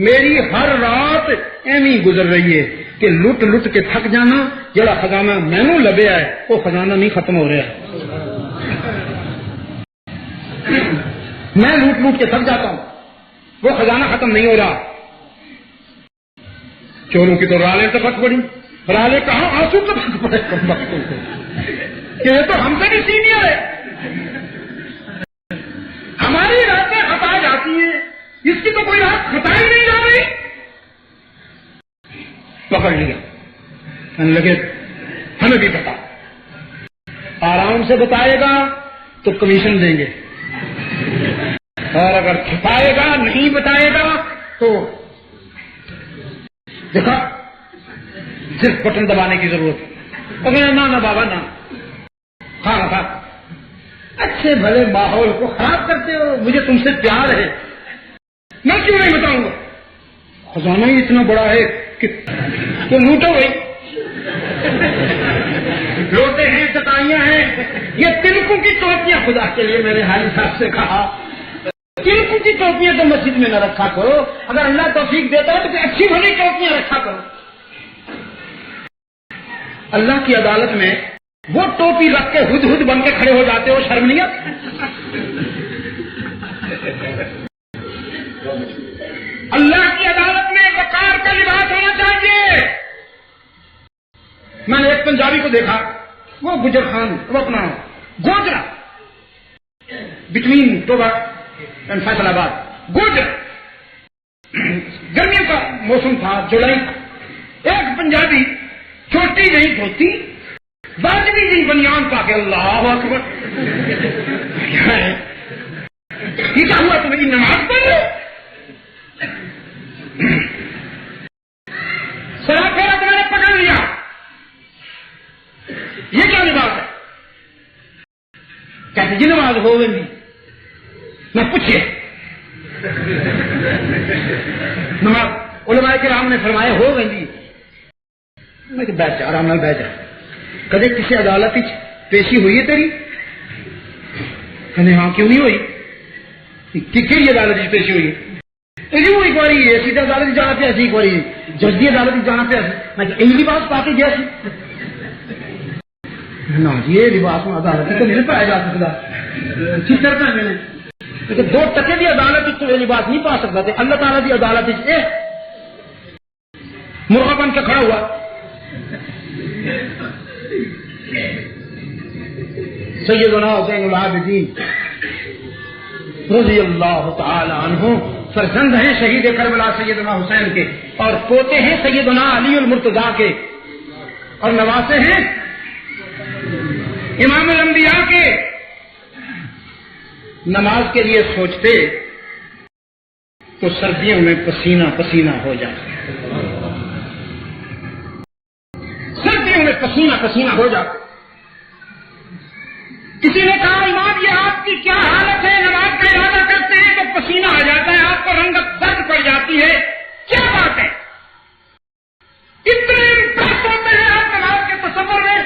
میری ہر رات ایویں گزر رہی ہے کہ لٹ لٹ کے تھک جانا، جڑا خزانہ مینوں لبیا ہے وہ خزانہ نہیں ختم ہو رہا، میں لوٹ لوٹ کے تھک جاتا ہوں، وہ خزانہ ختم نہیں ہو رہا۔ چوروں کی تو رالیں تک پڑی، رالیں کہاں آنسو تک پڑے کہ یہ تو ہم سے بھی سینئر ہے، ہماری راتیں خطا جاتی ہیں، اس کی تو کوئی رات خطا ہی نہیں جا رہی۔ پکڑ لیا، کہنے لگے ہمیں بھی پتا، آرام سے بتائے گا تو کمیشن دیں گے، اور اگر چھپائے گا نہیں بتائے گا تو دیکھا صرف بٹن دبانے کی ضرورت ہے۔ نہ بابا نہ، کھانا کھا، اچھے بھلے ماحول کو خراب کرتے ہو، مجھے تم سے پیار ہے، میں کیوں نہیں بتاؤں گا، خزانہ ہی اتنا بڑا ہے کہ لوٹو بھائی، لوٹے ہیں، چٹائیاں ہیں، یہ تلکوں کی ٹوپیاں، خدا کے لیے میں نے حاجی صاحب سے کہا تلکوں کی ٹوپیاں تو مسجد میں نہ رکھا کرو، اگر اللہ توفیق دیتا ہے تو اچھی بھلی ٹوپیاں رکھا کرو۔ اللہ کی عدالت میں وہ ٹوپی رکھ کے ہد ہد بن کے کھڑے ہو جاتے ہو، شرم نہیں آتی؟ اللہ کی عدالت میں وقار کا لباس ہونا چاہیے۔ میں نے ایک پنجابی کو دیکھا، وہ گجر خان، وہ اپنا گوجرا بٹوین ٹوبا اینڈ فیصل آباد، گوجرا، گرمیوں کا موسم تھا، جولائی تھا، ایک پنجابی چھوٹی نہیں دھوتی، واجبی نہیں بنیان پا کے، اللہ اکبر، یہ کیا ہوا تمہیں نماز پڑھ لو؟ سرا پھیرا تمہیں نے پکڑ لیا، یہ کیا نماز ہے؟ کہتے جی نماز ہو گئی، میں پوچھے نماز علماء کرام نے فرمایا ہو گئی، میں کہ بیٹھ جا، آرام نال بیٹھ جا، کدے کسی عدالت پیشی ہوئی ہے تیری؟ کہنے ہاں کیوں نہیں ہوئی؟ کہڑی عدالت پیشی ہوئی؟ ایک بار سیدھی عدالت جانا پیا سی، ایک بار جج کی عدالت جانا پیا سی، میں کہ یہی لباس پا کے گیا سی؟ نہ جی یہ لباس عدالت تو نہیں پایا جا سکتا، چتر پہ میں نے دو ٹکے کی عدالت تو یہ لباس نہیں پا سکتا تھے، اللہ تعالیٰ کی عدالت مرغا بن کے کھڑا ہوا۔ سیدنا حسین العابدین رضی اللہ تعالی عنہ فرزند ہیں شہید کربلا سیدنا حسین کے، اور پوتے ہیں سیدنا علی المرتضیٰ کے، اور نواسے ہیں امام الانبیاء کے۔ نماز کے لیے سوچتے تو سردیوں میں پسینہ پسینہ ہو جاتا، سردیوں میں پسینہ پسینہ ہو جاتا۔ کسی نے کہا امام یہ آپ کی کیا حالت ہے، نماز کا ارادہ کرتے ہیں تو پسینہ آ جاتا ہے، آپ کو رنگت درد پڑ جاتی ہے، کیا بات ہے؟ اتنے امپریس ہوتے ہیں آپ نماز کے تصور میں؟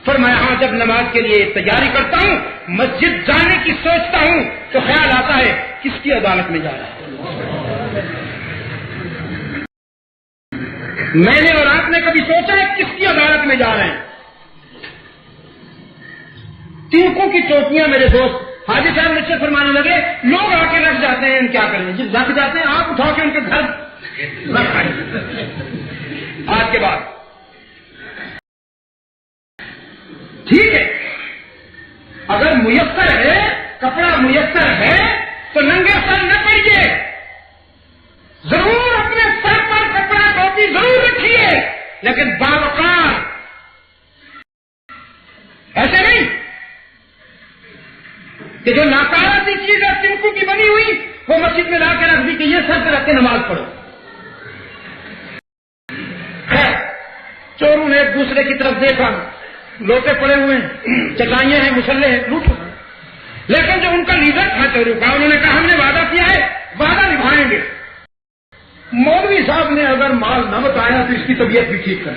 فرمایا ہاں، جب نماز کے لیے تیاری کرتا ہوں، مسجد جانے کی سوچتا ہوں تو خیال آتا ہے کس کی عدالت میں جا رہا ہے۔ میں نے اور آپ نے کبھی سوچا ہے کس کی عدالت میں جا رہے ہیں؟ تینکوں کی چوٹیاں میرے دوست حاجی صاحب مجھ سے فرمانے لگے، لوگ آ کے رکھ جاتے ہیں، کیا کریں؟ جب رکھ جاتے ہیں آپ اٹھا کے ان کے گھر رکھ آئیں۔ آج کے بعد ٹھیک ہے، اگر میسر ہے، کپڑا میسر ہے تو ننگے سر نہ پڑیے، ضرور اپنے سر پر کپڑا ٹوپی ضرور رکھیے، لیکن باوقار ایسے نہیں کہ جو ناکارہ سی چیز ہے تنکو کی بنی ہوئی وہ مسجد میں لا کے رکھ دی کہ یہ سر پہ رکھ کے نماز پڑھو۔ خیر، چوروں نے ایک دوسرے کی طرف دیکھا، لوٹے پڑے ہوئے ہیں، چٹائیاں ہیں، مسلح ہیں، لوٹ، لیکن جو ان کا لیڈر تھا چوروں کا، انہوں نے کہا ہم نے وعدہ کیا ہے، وعدہ نبھائیں گے۔ مولوی صاحب نے اگر مال نہ بتایا تو اس کی طبیعت بھی ٹھیک کر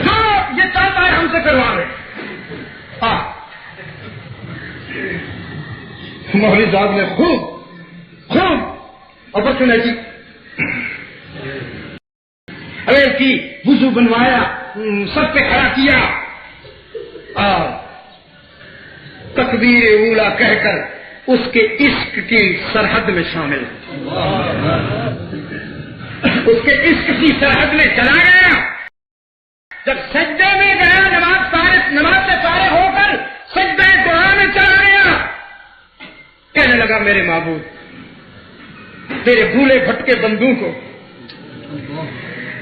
جو یہ چاہتا ہے ہم سے کروا رہے۔ مولوی صاحب نے خوب اپرچونیٹی اویل کی، وضو بنوایا، سب پہ کھڑا کیا اور تکبیر اولا کہہ کر اس کے عشق کی سرحد میں شامل، اس کے عشق کی سرحد میں چلا گیا۔ جب سجدے میں گیا، نماز سے فارغ ہو کر سجدہ دعا میں چلا گیا، کہنے لگا میرے معبود، تیرے بھولے بھٹکے بندوں کو،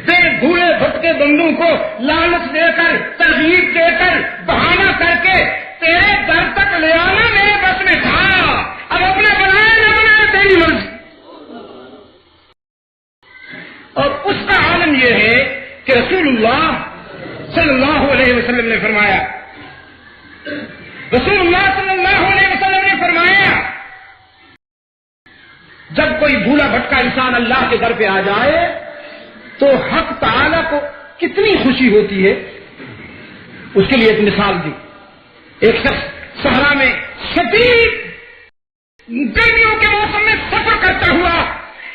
تیرے بھولے بھٹکے بندوں کو لالچ دے کر، ترغیب دے کر، بہانہ کر کے تیرے در تک لے آنا میرے بس میں تھا، اب اپنے بنائے نہ بنائے تیری مرضی۔ اور اس کا عالم یہ ہے کہ رسول اللہ صلی اللہ علیہ وسلم نے فرمایا، رسول اللہ صلی اللہ علیہ وسلم نے فرمایا جب کوئی بھولا بھٹکا انسان اللہ کے در پہ آ جائے تو حق تعالی کو کتنی خوشی ہوتی ہے۔ اس کے لیے ایک مثال دی، ایک شخص صحرا میں شدید گرمیوں کے موسم میں سفر کرتا ہوا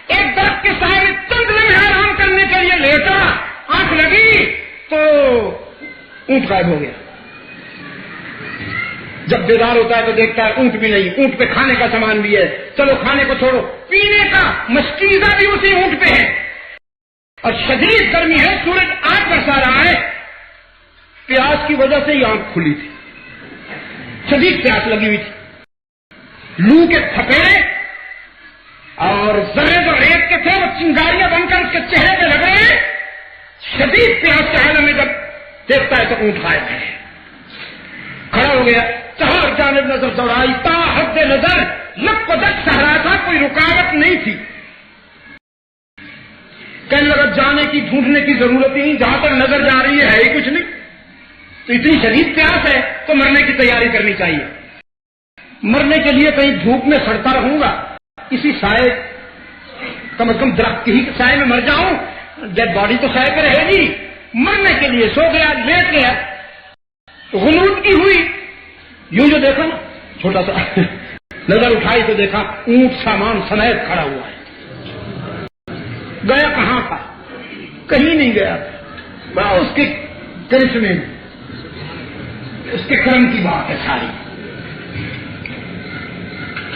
ایک درخت کے سائے میں چند لمحے آرام کرنے کے لیے لیٹا، آنکھ لگی تو اونٹ غائب ہو گیا۔ جب بیدار ہوتا ہے تو دیکھتا ہے اونٹ بھی نہیں، اونٹ پہ کھانے کا سامان بھی ہے، چلو کھانے کو چھوڑو، پینے کا مشکیزہ بھی اسی اونٹ پہ ہے، اور شدید گرمی ہے، سورج آگ برسا رہا ہے، پیاس کی وجہ سے ہی آنکھ کھلی تھی، شدید پیاس لگی ہوئی تھی، لو کے تھپیڑے اور ذرے جو ریت کے تھے وہ چنگاریاں بن کر اس کے چہرے پہ لگ رہے ہیں۔ شدید پیاس کے حال میں جب دیکھتا ہے تو اونٹ غائب ہے، کھڑا ہو گیا، چہار جانب نظر دوڑائی، تا حد نظر لک و دک صحرا تھا، کوئی رکاوٹ نہیں تھی، کہنے لگا جانے کی ڈھونڈنے کی ضرورت ہی نہیں، جہاں تک نظر جا رہی ہے ہی کچھ نہیں، تو اتنی شدید پیاس ہے تو مرنے کی تیاری کرنی چاہیے۔ مرنے کے لیے کہیں دھوپ میں سڑتا رہوں گا، کسی سائے، کم از کم درخت کی ہی سائے میں مر جاؤں، ڈیڈ باڈی تو سائے پہ رہے گی، مرنے کے لیے سو گیا، لیٹ گیا، غنود کی ہوئی، یوں جو دیکھا نا چھوٹا سا نظر اٹھائی تو دیکھا اونٹ سامان سمیت کھڑا ہوا ہے، گیا کہاں تھا؟ کہیں نہیں گیا، اس کے کرشمے میں، اس کے کرم کی بات ہے ساری۔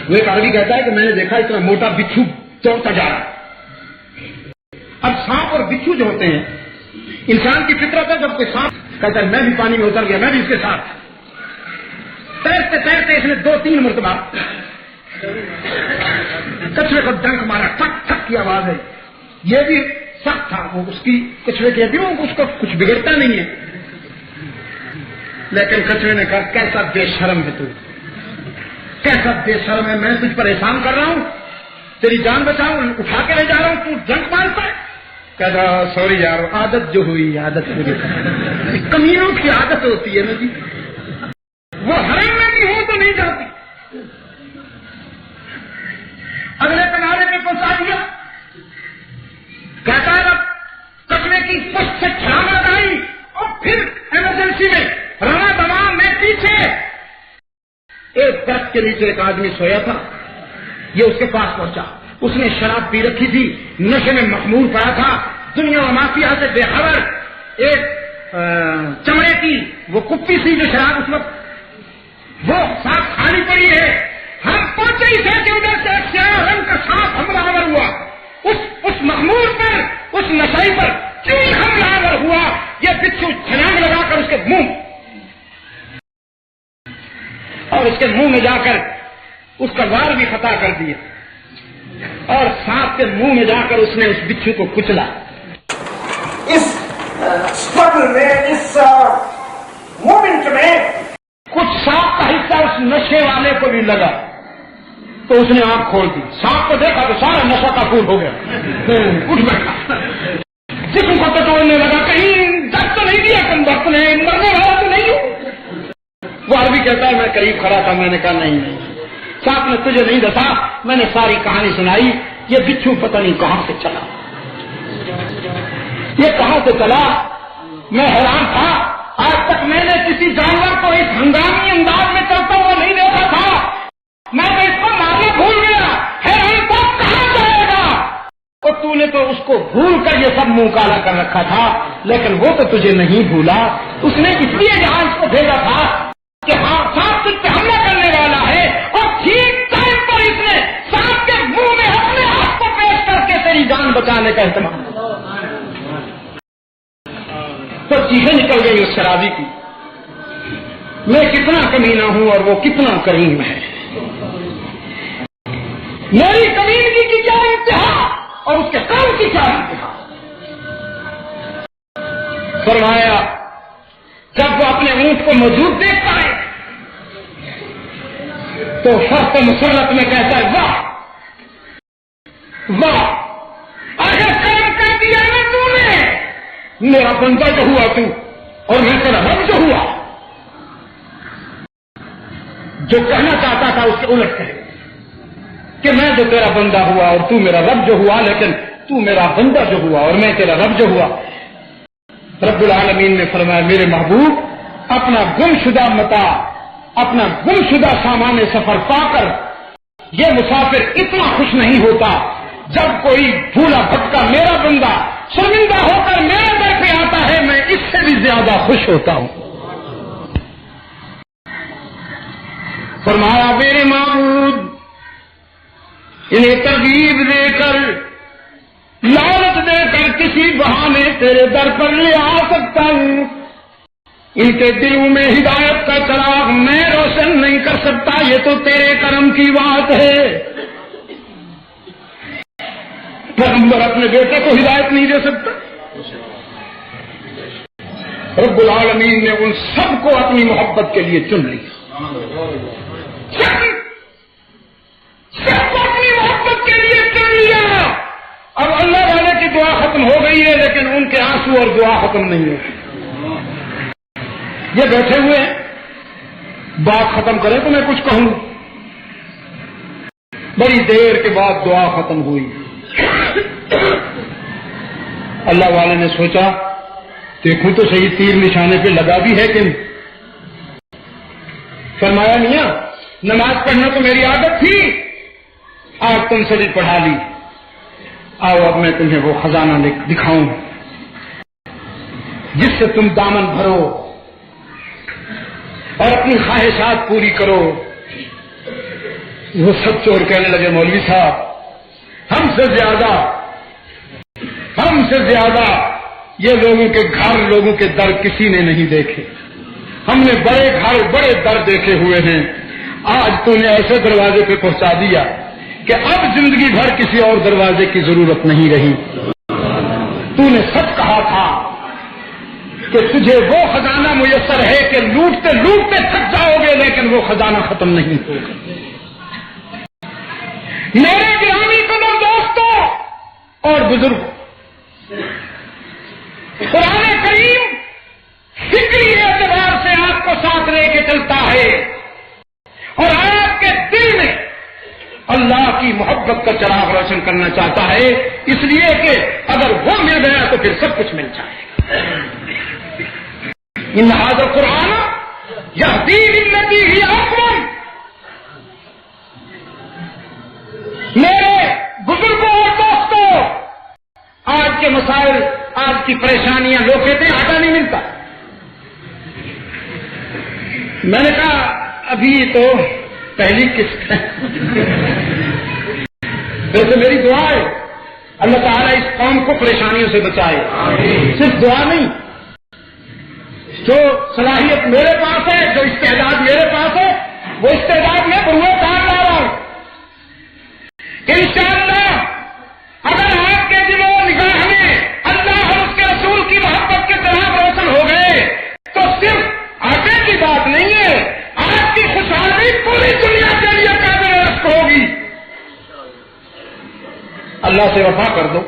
وہ ایک عربی کہتا ہے کہ میں نے دیکھا اتنا موٹا بچھو دوڑتا جا رہا۔ اب سانپ اور بچھو جو ہوتے ہیں، انسان کی فطرت ہے، جب کوئی سانپ کہتا ہے میں بھی پانی میں اتر گیا، میں بھی اس کے ساتھ، تیرتے تیرتے اس نے 2-3 مرتبہ کچھوے کو ڈنک مارا، ٹھک ٹھک کی آواز ہے. یہ بھی سخت تھا، وہ اس کی کچھوے کی ہڈیوں اس کو کچھ بگڑتا نہیں ہے. لیکن کچھوے نے کہا کیسا بے شرم ہے تو، کیسا بے شرم ہے، میں تجھ پر احسان کر رہا ہوں، تیری جان بچاؤں، اٹھا کے لے جا رہا ہوں، تو ڈنک مارتا ہے. کہتا سوری یار، عادت جو ہوئی، عادت مجھے کمینوں کی عادت ہوتی ہے نا جی، وہ حرم میں بھی ہوں تو نہیں جاتی. اگلے کنارے پہ پہنچا دیا. کہتا ہے کچرے کی پشت سے چھلانگ لگائی اور پھر ایمرجنسی میں رواں دواں میں پیچھے. ایک درخت کے نیچے ایک آدمی سویا تھا، یہ اس کے پاس پہنچا. اس نے شراب پی رکھی تھی، نشے میں مخمور پڑا تھا، دنیا و مافیا سے بے خبر. ایک چمڑے کی وہ کپی سی جو شراب اس وقت وہ ساتھ خالی پڑی ہے. ہم پہنچے ہی تھے کہ ادھر سے ایک سیاہ رنگ کا سانپ حملہ آور ہوا. اس مخمور پر، اس نشائی پر کیوں حملہ آور ہوا؟ یہ بچھو چھلانگ لگا کر اس کے منہ اور اس کے منہ میں جا کر اس کا وار بھی خطا کر دیا اور سانپ کے منہ میں جا کر اس نے اس بچھو کو کچلا. اس اسٹرگل میں، اس مومنٹ میں کچھ سانپ کا حصہ اس نشے والے کو بھی لگا تو اس نے آنکھ کھول دی. سانپ کو دیکھا تو سارا نشہ کا پھول ہو گیا، اٹھ بیٹھا، جسم کو ٹٹولنے لگا. کہیں درد تو نہیں دیا کم وقت نے، مرنے والا تو نہیں ہوں. وہ عربی کہتا ہے میں قریب کھڑا تھا، میں نے کہا نہیں، سانپ نے تجھے نہیں دسا، میں نے ساری کہانی سنائی. یہ بچھو پتہ نہیں کہاں سے چلا، یہ کہاں سے چلا. میں حیران تھا، آج تک میں نے کسی جانور کو اس ہنگامی انداز میں چلتا ہوا نہیں دیکھا تھا. میں تو اس کو مارنا بھول گیا. حیران تھا کہاں جائے گا. اور تو نے تو اس کو بھول کر یہ سب منہ کالا کر رکھا تھا، لیکن وہ تو تجھے نہیں بھولا. اس نے اس لیے یہاں اس کو بھیجا تھا کہ ہاں سانپ تجھ پہ حملہ کرنے والا ہے، اور ٹھیک ٹائم پر اس نے سانپ کے منہ میں اپنے ہاتھ کو پیش کر کے تیری جان بچانے کا اہتمام. تو چیزیں نکل گئی اس شرابی کی، میں کتنا کمینہ ہوں اور وہ کتنا کریم ہے. میری کمینگی کی کیا انتہا اور اس کے کام کی کیا انتہا. فرمایا جب وہ اپنے اونٹ کو موجود دیکھتا ہے تو فرق مسرت میں کہتا ہے واہ واہ، اگر کرم کر دیا نا تو نے، میرا بندہ جو ہوا تو اور میں تیرا رب جو ہوا. جو کہنا چاہتا تھا اس کے الٹ کہے کہ میں جو تیرا بندہ ہوا اور تو میرا رب جو ہوا، لیکن تو میرا بندہ جو ہوا اور میں تیرا رب جو ہوا. رب العالمین نے فرمایا میرے محبوب، اپنا گم شدہ متاع، اپنا گم شدہ سامان سفر پا کر یہ مسافر اتنا خوش نہیں ہوتا جب کوئی بھولا بھٹکا میرا بندہ شرمندہ ہو کر میرے در پہ آتا ہے. میں اس سے بھی زیادہ خوش ہوتا ہوں. فرمایا میرے معبود، انہیں ترغیب دے کر، لالچ دے کر کسی بہانے تیرے در پر لے آ سکتا ہوں. ان کے دلوں میں ہدایت کا چراغ میں روشن نہیں کر سکتا، یہ تو تیرے کرم کی بات ہے. پیغمبر اپنے بیٹے کو ہدایت نہیں دے سکتا. رب العالمین نے ان سب کو اپنی محبت کے لیے چن لیا، سب کو اپنی محبت کے لیے چن لیا. اب اللہ والے کی دعا ختم ہو گئی ہے لیکن ان کے آنسو اور دعا ختم نہیں ہوئی. یہ بیٹھے ہوئے بات ختم کریں تو میں کچھ کہوں. بڑی دیر کے بعد دعا ختم ہوئی. اللہ والے نے سوچا دیکھوں تو صحیح تیر نشانے پہ لگا بھی ہے کہ نہیں. فرمایا میاں نماز پڑھنا تو میری عادت تھی، آج تم سے بھی پڑھا لی. آؤ اب میں تمہیں وہ خزانہ دکھاؤں جس سے تم دامن بھرو اور اپنی خواہشات پوری کرو. وہ سب چور کہنے لگے مولوی صاحب ہم سے زیادہ یہ لوگوں کے گھر، لوگوں کے در کسی نے نہیں دیکھے. ہم نے بڑے گھر بڑے در دیکھے ہوئے ہیں، آج تو نے ایسے دروازے پہ پہنچا دیا کہ اب زندگی بھر کسی اور دروازے کی ضرورت نہیں رہی. تو نے سچ کہا تھا کہ تجھے وہ خزانہ میسر ہے کہ لوٹتے لوٹتے تھک جاؤ گے لیکن وہ خزانہ ختم نہیں ہوگا. میرے گرامی قدر دوستوں اور بزرگوں، قرآن کریم فکری اعتبار سے آپ کو ساتھ لے کے چلتا ہے اور آپ کے دل میں اللہ کی محبت کا چراغ روشن کرنا چاہتا ہے، اس لیے کہ اگر وہ مل گیا تو پھر سب کچھ مل جائے گا. ان ھذا القرآن یہدی للتی ہی اقوم. میرے بزرگوں اور دوستوں، آج کے مسائل، آج کی پریشانیاں، لوگ کہتے ہیں آٹا نہیں ملتا. میں نے کہا ابھی تو پہلی قسط ہے. ویسے میری دعا ہے اللہ تعالیٰ اس قوم کو پریشانیوں سے بچائے. صرف دعا نہیں، جو صلاحیت میرے پاس ہے، جو استعداد میرے پاس ہے، وہ استعداد میں بروئے کام لا رہا ہوں. انشاءاللہ اگر آپ کے دل و نگاہ میں اللہ اور اس کے رسول کی محبت کے طرح روشن ہو گئے تو صرف آٹے کی بات نہیں ہے، آپ کی خوشحالی پوری دنیا کے لیے قابل رشک ہوگی. اللہ سے وفا کر دو.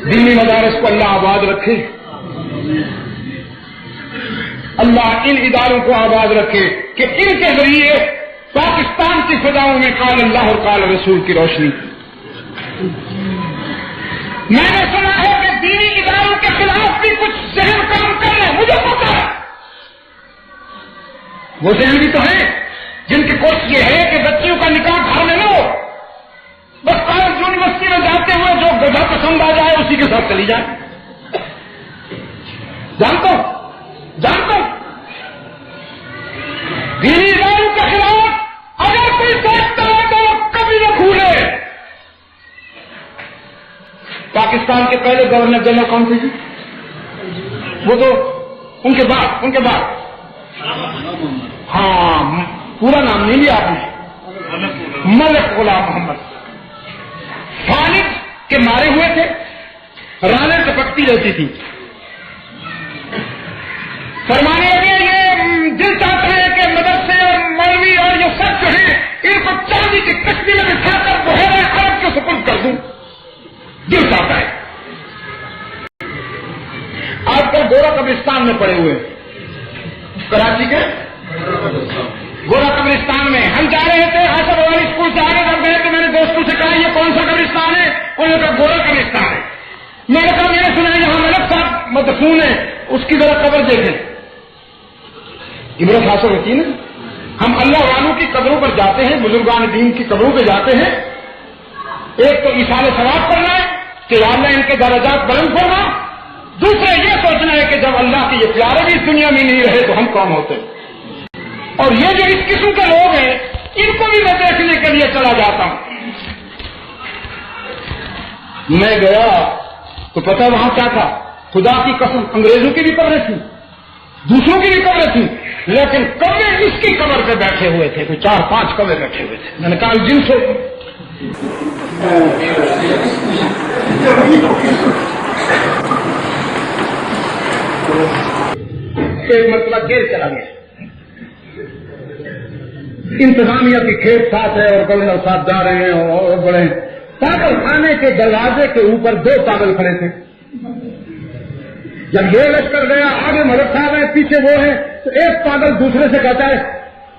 دینی مدارس کو اللہ آباد رکھے، اللہ ان اداروں کو آباد رکھے کہ ان کے ذریعے پاکستان کی فضاؤں میں قال اللہ اور قال رسول کی روشنی. میں نے سنا ہے کہ دینی اداروں کے خلاف بھی کچھ ذہن کام کر رہے ہیں، مجھے پتا ہے. وہ ذہن بھی تو ہیں جن کی کوشش یہ ہے کہ بچیوں کا نکاح گھر میں لو، بس کالج یونیورسٹی میں جاتے ہوئے جو گدھا پسند آ جائے اسی کے ساتھ چلی جائے. جانتا ہوں دینی اداروں کے خلاف اگر کوئی سوچتا ہے تو کبھی نہ کھولے. پاکستان کے پہلے گورنر جنرل کون تھے جی؟ وہ تو ان کے بعد ہاں پورا نام نہیں لیا آپ نے، ملک غلام محمد. فالج کے مارے ہوئے تھے، رانیں ٹپکتی رہتی تھی. فرمانے لگے یہ دل چاہتا ہے کہ مدرسے اور مولوی اور یہ سب جو ہیں ان کو چاندی کی کشتی میں بٹھا کر بحیرہ عرب کے سپرد کر دوں. دل چاہتا ہے. آج کل گورا قبرستان میں پڑے ہوئے کراچی کے گورا قبرستان میں ہم جا رہے تھے، آسر والی اسکول سے آگے بڑھ گئے تو میں نے دوستوں سے کہا یہ کون سا قبرستان ہے؟ انہوں نے کہا گورا قبرستان ہے. میں نے کہا میں نے سنا یہاں ملک صاحب مدفون ہے، اس کی ذرا قبر دیکھیں. عبرت حاصل ہوتی ہے نا. ہم اللہ والوں کی قبروں پر جاتے ہیں، بزرگان دین کی قبروں پہ جاتے ہیں، ایک تو ایثار ثواب کرنا ہے کہ یا اللہ ان کے درجات بلند فرما، دوسرا یہ سوچنا ہے کہ جب اللہ کے یہ پیارے بھی اس دنیا میں نہیں رہے تو ہم کون ہوتے. اور یہ جو اس قسم کے لوگ ہیں ان کو بھی میں دیکھنے کے لیے چلا جاتا ہوں. میں گیا تو پتہ وہاں کیا تھا، خدا کی قسم انگریزوں کی بھی قبریں تھیں، دوسروں کی بھی قبریں تھیں، لیکن قبریں اس کی قبر پہ بیٹھے ہوئے تھے، تو 4-5 قبریں بیٹھے ہوئے تھے. میں نے کہا جن سے ایک مرتبہ گیر چلا گیا، انتظامیہ کی کھیت ساتھ ہے اور گورنر صاحب جا رہے ہیں اور بڑے پاگل خانے کے دروازے کے اوپر 2 پاگل کھڑے تھے. جب یہ لشکر گیا آگے ملک صاحب ہے، پیچھے وہ ہے، تو ایک پاگل دوسرے سے کہتا ہے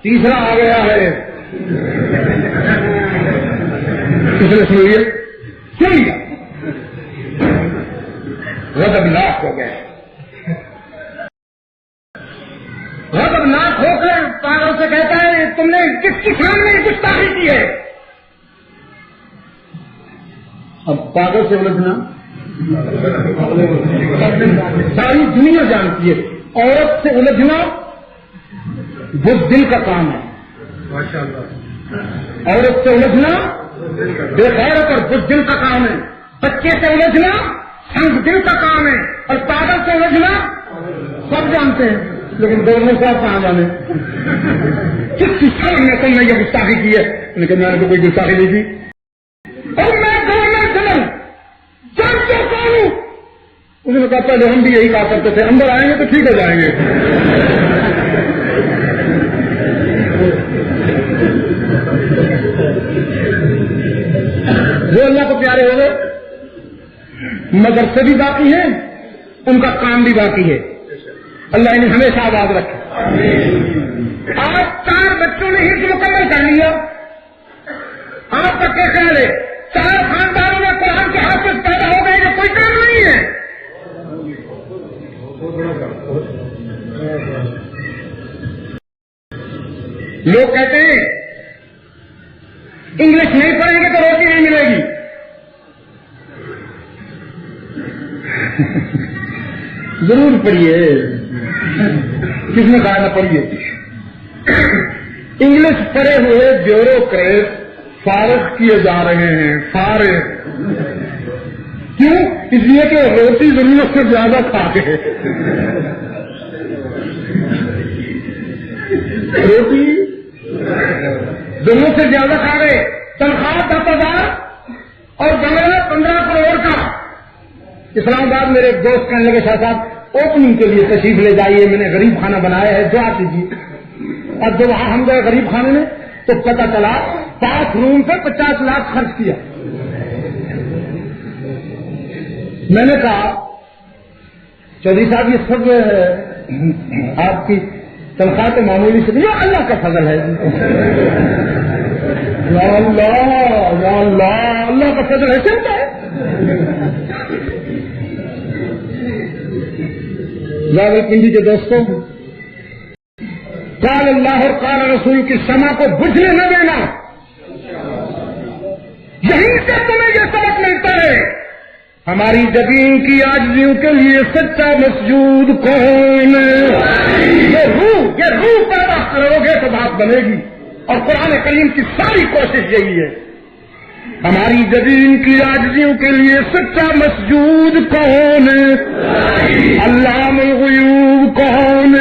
تیسرا آ گیا ہے. کس نے سن لیا غضبناک ہو گئے. غضبناک ہو کر پاگل سے کہتا ہے تم نے کس کی شان میں گستاخی کی ہے؟ اب پاگل سے الجھنا ساری دنیا جانتی ہے، عورت سے الجھنا بزدل کا کام ہے. عورت سے الجھنا بے غیرت اور بزدل کا کام ہے. بچے سے الجھنا سنگ دل کا کام ہے، اور پاگل سے الجھنا سب جانتے ہیں. لیکن گورنر صاحب کہاں جانے کس سال میں تم نے یہ گستاخی کی ہے؟ لیکن میں نے تو کوئی گستاخی نہیں کی اور میں گورنر جنرل جان چاہتا ہوں. انہوں نے کہا پہلے ہم بھی یہی کہا کرتے تھے اندر آئیں گے تو ٹھیک ہو جائیں گے. وہ اللہ کو پیارے ہو گئے مدرسے بھی باقی ہیں ان کا کام بھی باقی ہے. اللہ انہیں ہمیشہ آباد رکھے. آج 4 بچوں نے حفظ مکمل کر لیا. آپ کا کیا خیال ہے 4 خاندانوں میں قرآن کے حافظ پیدا ہو گئے جو کوئی کام نہیں ہے؟ لوگ کہتے ہیں انگلش نہیں پڑھیں گے تو روٹی نہیں ملے گی. ضرور پڑھیے. کس نے کہا نہ پڑھیے؟ انگلش پڑھے ہوئے بیوروکریٹ فارغ کیے جا رہے ہیں. فارغ کیوں؟ اس لیے کہ روٹی ضرورت سے زیادہ کھاتے ہیں. روٹی ضرورت سے زیادہ کھا رہے. تنخواہ 10,000 اور بنگلہ 15 کروڑ کا. اسلام آباد میرے ایک دوست کہنے لگے شاہ صاحب اوپننگ کے لیے تشریف لے جائیے میں نے غریب کھانا بنایا ہے دعا کیجیے. اور جب وہاں ہم گئے غریب کھانے میں تو پتہ چلا 5 روم پہ 50 لاکھ خرچ کیا. میں نے کہا چودھری صاحب یہ سب آپ کی تنخواہ تو معمولی سے نہیں اللہ کا فضل ہے. اللہ کا فضل ہے چلتا ہے. راول پنڈی کے دوستوں قال اللہ اور قال رسول کی سما کو بجھنے نہ دینا. یہیں سے تمہیں یہ سبق ملتا ہے. ہماری جبین کی عاجزیوں کے لیے سچا مسجود کون؟ یہ روح پیدا کرو گے تو بات بنے گی. اور قرآن کریم کی ساری کوشش یہی ہے. ہماری جبین کی عاجزیوں کے لیے سچا مسجود کون؟ علام الغیوب کون؟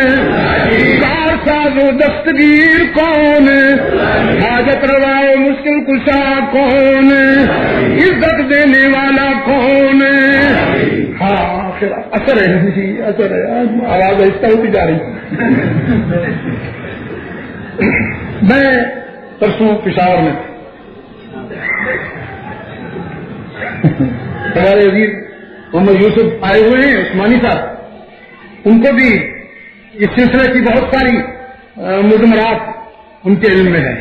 کارساز و دستگیر کون؟ حاجت روا و مشکل کشا کون؟ عزت دینے والا کون؟ ہاں اثر ہے جی اثر ہے. آواز آہستہ ہوتی جا رہی. میں پرسوں پشاور میں ہمارے عزیز محمد یوسف آئے ہوئے ہیں عثمانی صاحب. ان کو بھی اس سلسلے کی بہت ساری مضمرات ان کے علم میں ہے.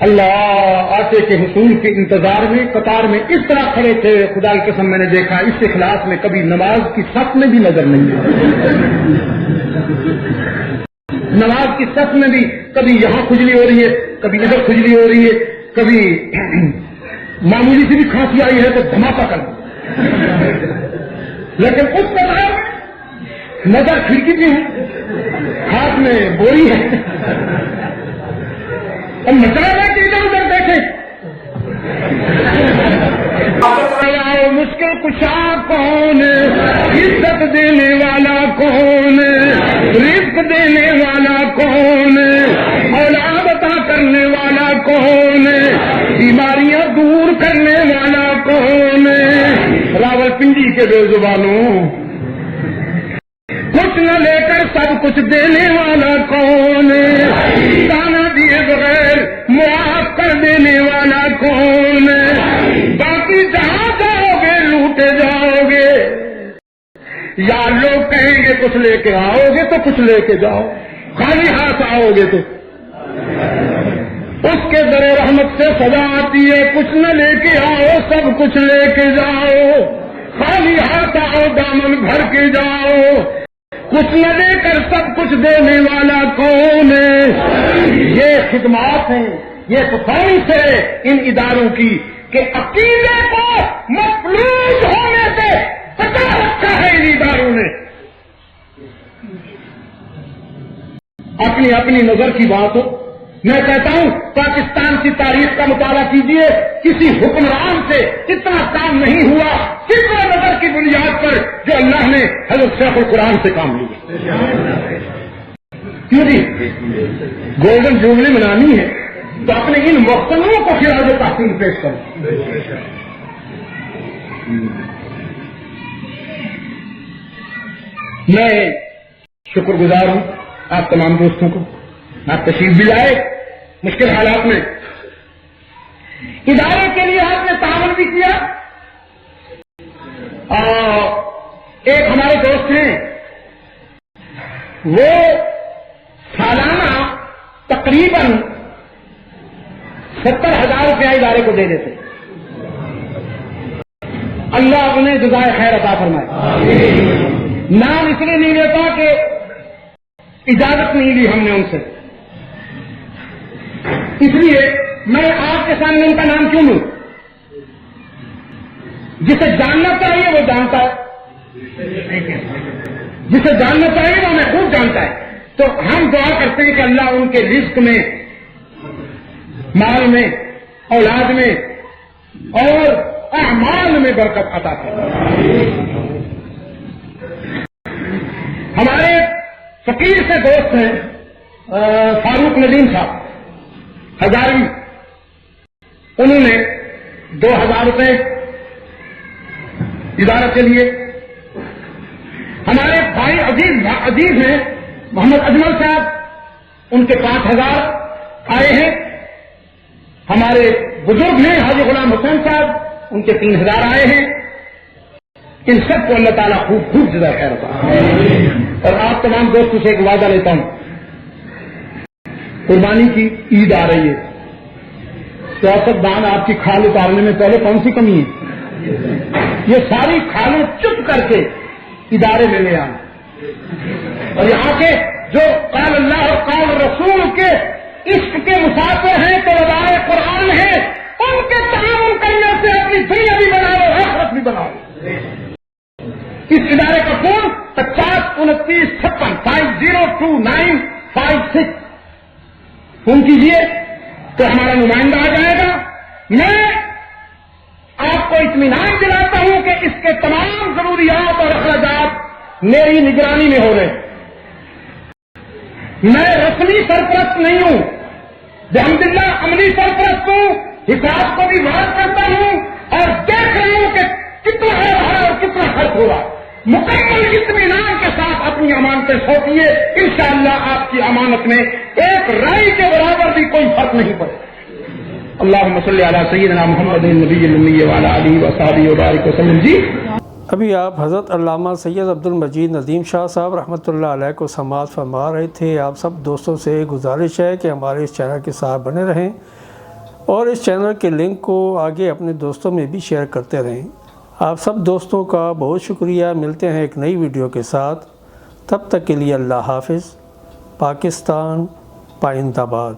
اللہ آتے کے حصول کے انتظار میں قطار میں اس طرح کھڑے تھے خدا کی قسم میں نے دیکھا اس اخلاص میں کبھی نماز کی صف میں بھی نظر نہیں ہے. نماز کی صف میں بھی کبھی یہاں کھجلی ہو رہی ہے کبھی ادھر کھجلی ہو رہی ہے کبھی معمولی سی بھی کھانسی آئی ہے تو دھماکہ کر لیکن اس طرح نظر کھڑکی بھی ہے ہاتھ میں بوری ہے اور مچلا ہے کہ ادھر ادھر دیکھے. مشکل کشا کون؟ عزت دینے والا کون؟ رزق دینے والا کون؟ اولاد عطا کرنے والا کون؟ بیماریاں دور کرنے والا کون؟ راول پنڈی کے بے زبانوں کچھ نہ لے کر سب کچھ دینے والا کون؟ دانا دیے بغیر معاف کر دینے والا کون؟ باقی جہاں جاؤ گے لوٹے جاؤ گے. یا لوگ کہیں گے کچھ لے کے آؤ گے تو کچھ لے کے جاؤ. خالی ہاتھ آؤ گے تو اس کے در رحمت سے سزا آتی ہے. کچھ نہ لے کے آؤ سب کچھ لے کے جاؤ. خالی ہاتھ آؤ دامن بھر کے جاؤ. کچھ نہ دے کر سب کچھ دینے والا کون ہے؟ یہ خدمات ہیں یہ پرفارمنس ہے ان اداروں کی کہ عقیدے کو مفلوج ہونے سے بچا رکھا ہے ان اداروں نے. اپنی اپنی نظر کی بات ہو. میں کہتا ہوں پاکستان سی تاریخ کا مطالعہ کیجیے، کسی حکمران سے اتنا کام نہیں ہوا فکر و نظر کی بنیاد پر جو اللہ نے حضرت شیخ القرآن سے کام لیا۔ کیوں جی؟ گولڈن جوبلی منانی ہے تو اپنے ان مقتدیوں کو خراج تحسین پیش کریں۔ میں شکر گزار ہوں آپ تمام دوستوں کو، آپ تشریف بھی لائے مشکل حالات میں، ادارے کے لیے آپ نے تعاون بھی کیا۔ اور ایک ہمارے دوست ہیں وہ سالانہ تقریباً 70,000 روپیہ ادارے کو دے دیتے، اللہ انہیں جزائے خیر عطا فرمائے۔ نام اس لیے نہیں لیتا کہ اجازت نہیں لی ہم نے ان سے، اس لیے میں آپ کے سامنے ان کا نام کیوں لوں؟ جسے جاننا چاہیے وہ جانتا ہے، جسے جاننا چاہیے وہ ہمیں خوب جانتا ہے۔ تو ہم دعا کرتے ہیں کہ اللہ ان کے رزق میں، مال میں، اولاد میں اور اعمال میں برکت عطا کرے۔ ہمارے فقیر سے دوست ہیں فاروق ندیم صاحب ہزاروی، انہوں نے 2,000 روپے ادارہ کے لیے۔ ہمارے بھائی عزیز ہیں محمد اجمل صاحب، ان کے 5,000 آئے ہیں۔ ہمارے بزرگ ہیں حاجی غلام حسین صاحب، ان کے 3,000 آئے ہیں۔ ان سب کو اللہ تعالیٰ خوب خوب جزائے خیر عطا فرمائے۔ اور آپ تمام دوستوں سے ایک وعدہ لیتا ہوں، قربانی کی عید آ رہی ہے، سیاست دان آپ کی کھال اتارنے میں پہلے کون سی کمی ہے؟ یہ ساری کھالیں چپ کر کے ادارے میں لے آنا، اور یہاں کے جو قال اللہ اور قال رسول کے عشق کے مسافر ہیں، تو ادارے قرآن ہیں، ان کے تعاون کرنے سے اپنی دنیا بھی بناؤ آخرت بھی بناؤ۔ اس ادارے کا فون 50 29 56 502956 فون کیجیے تو ہمارا نمائندہ آ جائے گا۔ میں آپ کو اطمینان دلاتا ہوں کہ اس کے تمام ضروریات اور اخراجات میری نگرانی میں ہو رہے ہیں۔ میں رسمی سرپرست نہیں ہوں، الحمدللہ عملی سرپرست ہوں، حساب کو بھی بات کرتا ہوں اور دیکھ رہا ہوں کہ کتنا ہو رہا ہے اور کتنا خرچ ہو رہا ہے۔ مکمل اطمینان کے ساتھ اپنی امانتیں سونپیے، انشاءاللہ آپ کی امانت میں ایک رائی کے برابر بھی کوئی فرق نہیں پڑے۔ اللہم صلی علی سیدنا محمد النبی الامی وعلی آلہ وصحبہ وبارک وسلم۔ جی ابھی آپ حضرت علامہ سید عبد المجید ندیم شاہ صاحب رحمۃ اللہ علیہ کو سماعت فرما رہے تھے۔ آپ سب دوستوں سے گزارش ہے کہ ہمارے اس چینل کے ساتھ بنے رہیں اور اس چینل کے لنک کو آگے اپنے دوستوں میں بھی شیئر کرتے رہیں۔ آپ سب دوستوں کا بہت شکریہ۔ ملتے ہیں ایک نئی ویڈیو کے ساتھ، تب تک کے لیے اللہ حافظ۔ پاکستان پائندہ باد۔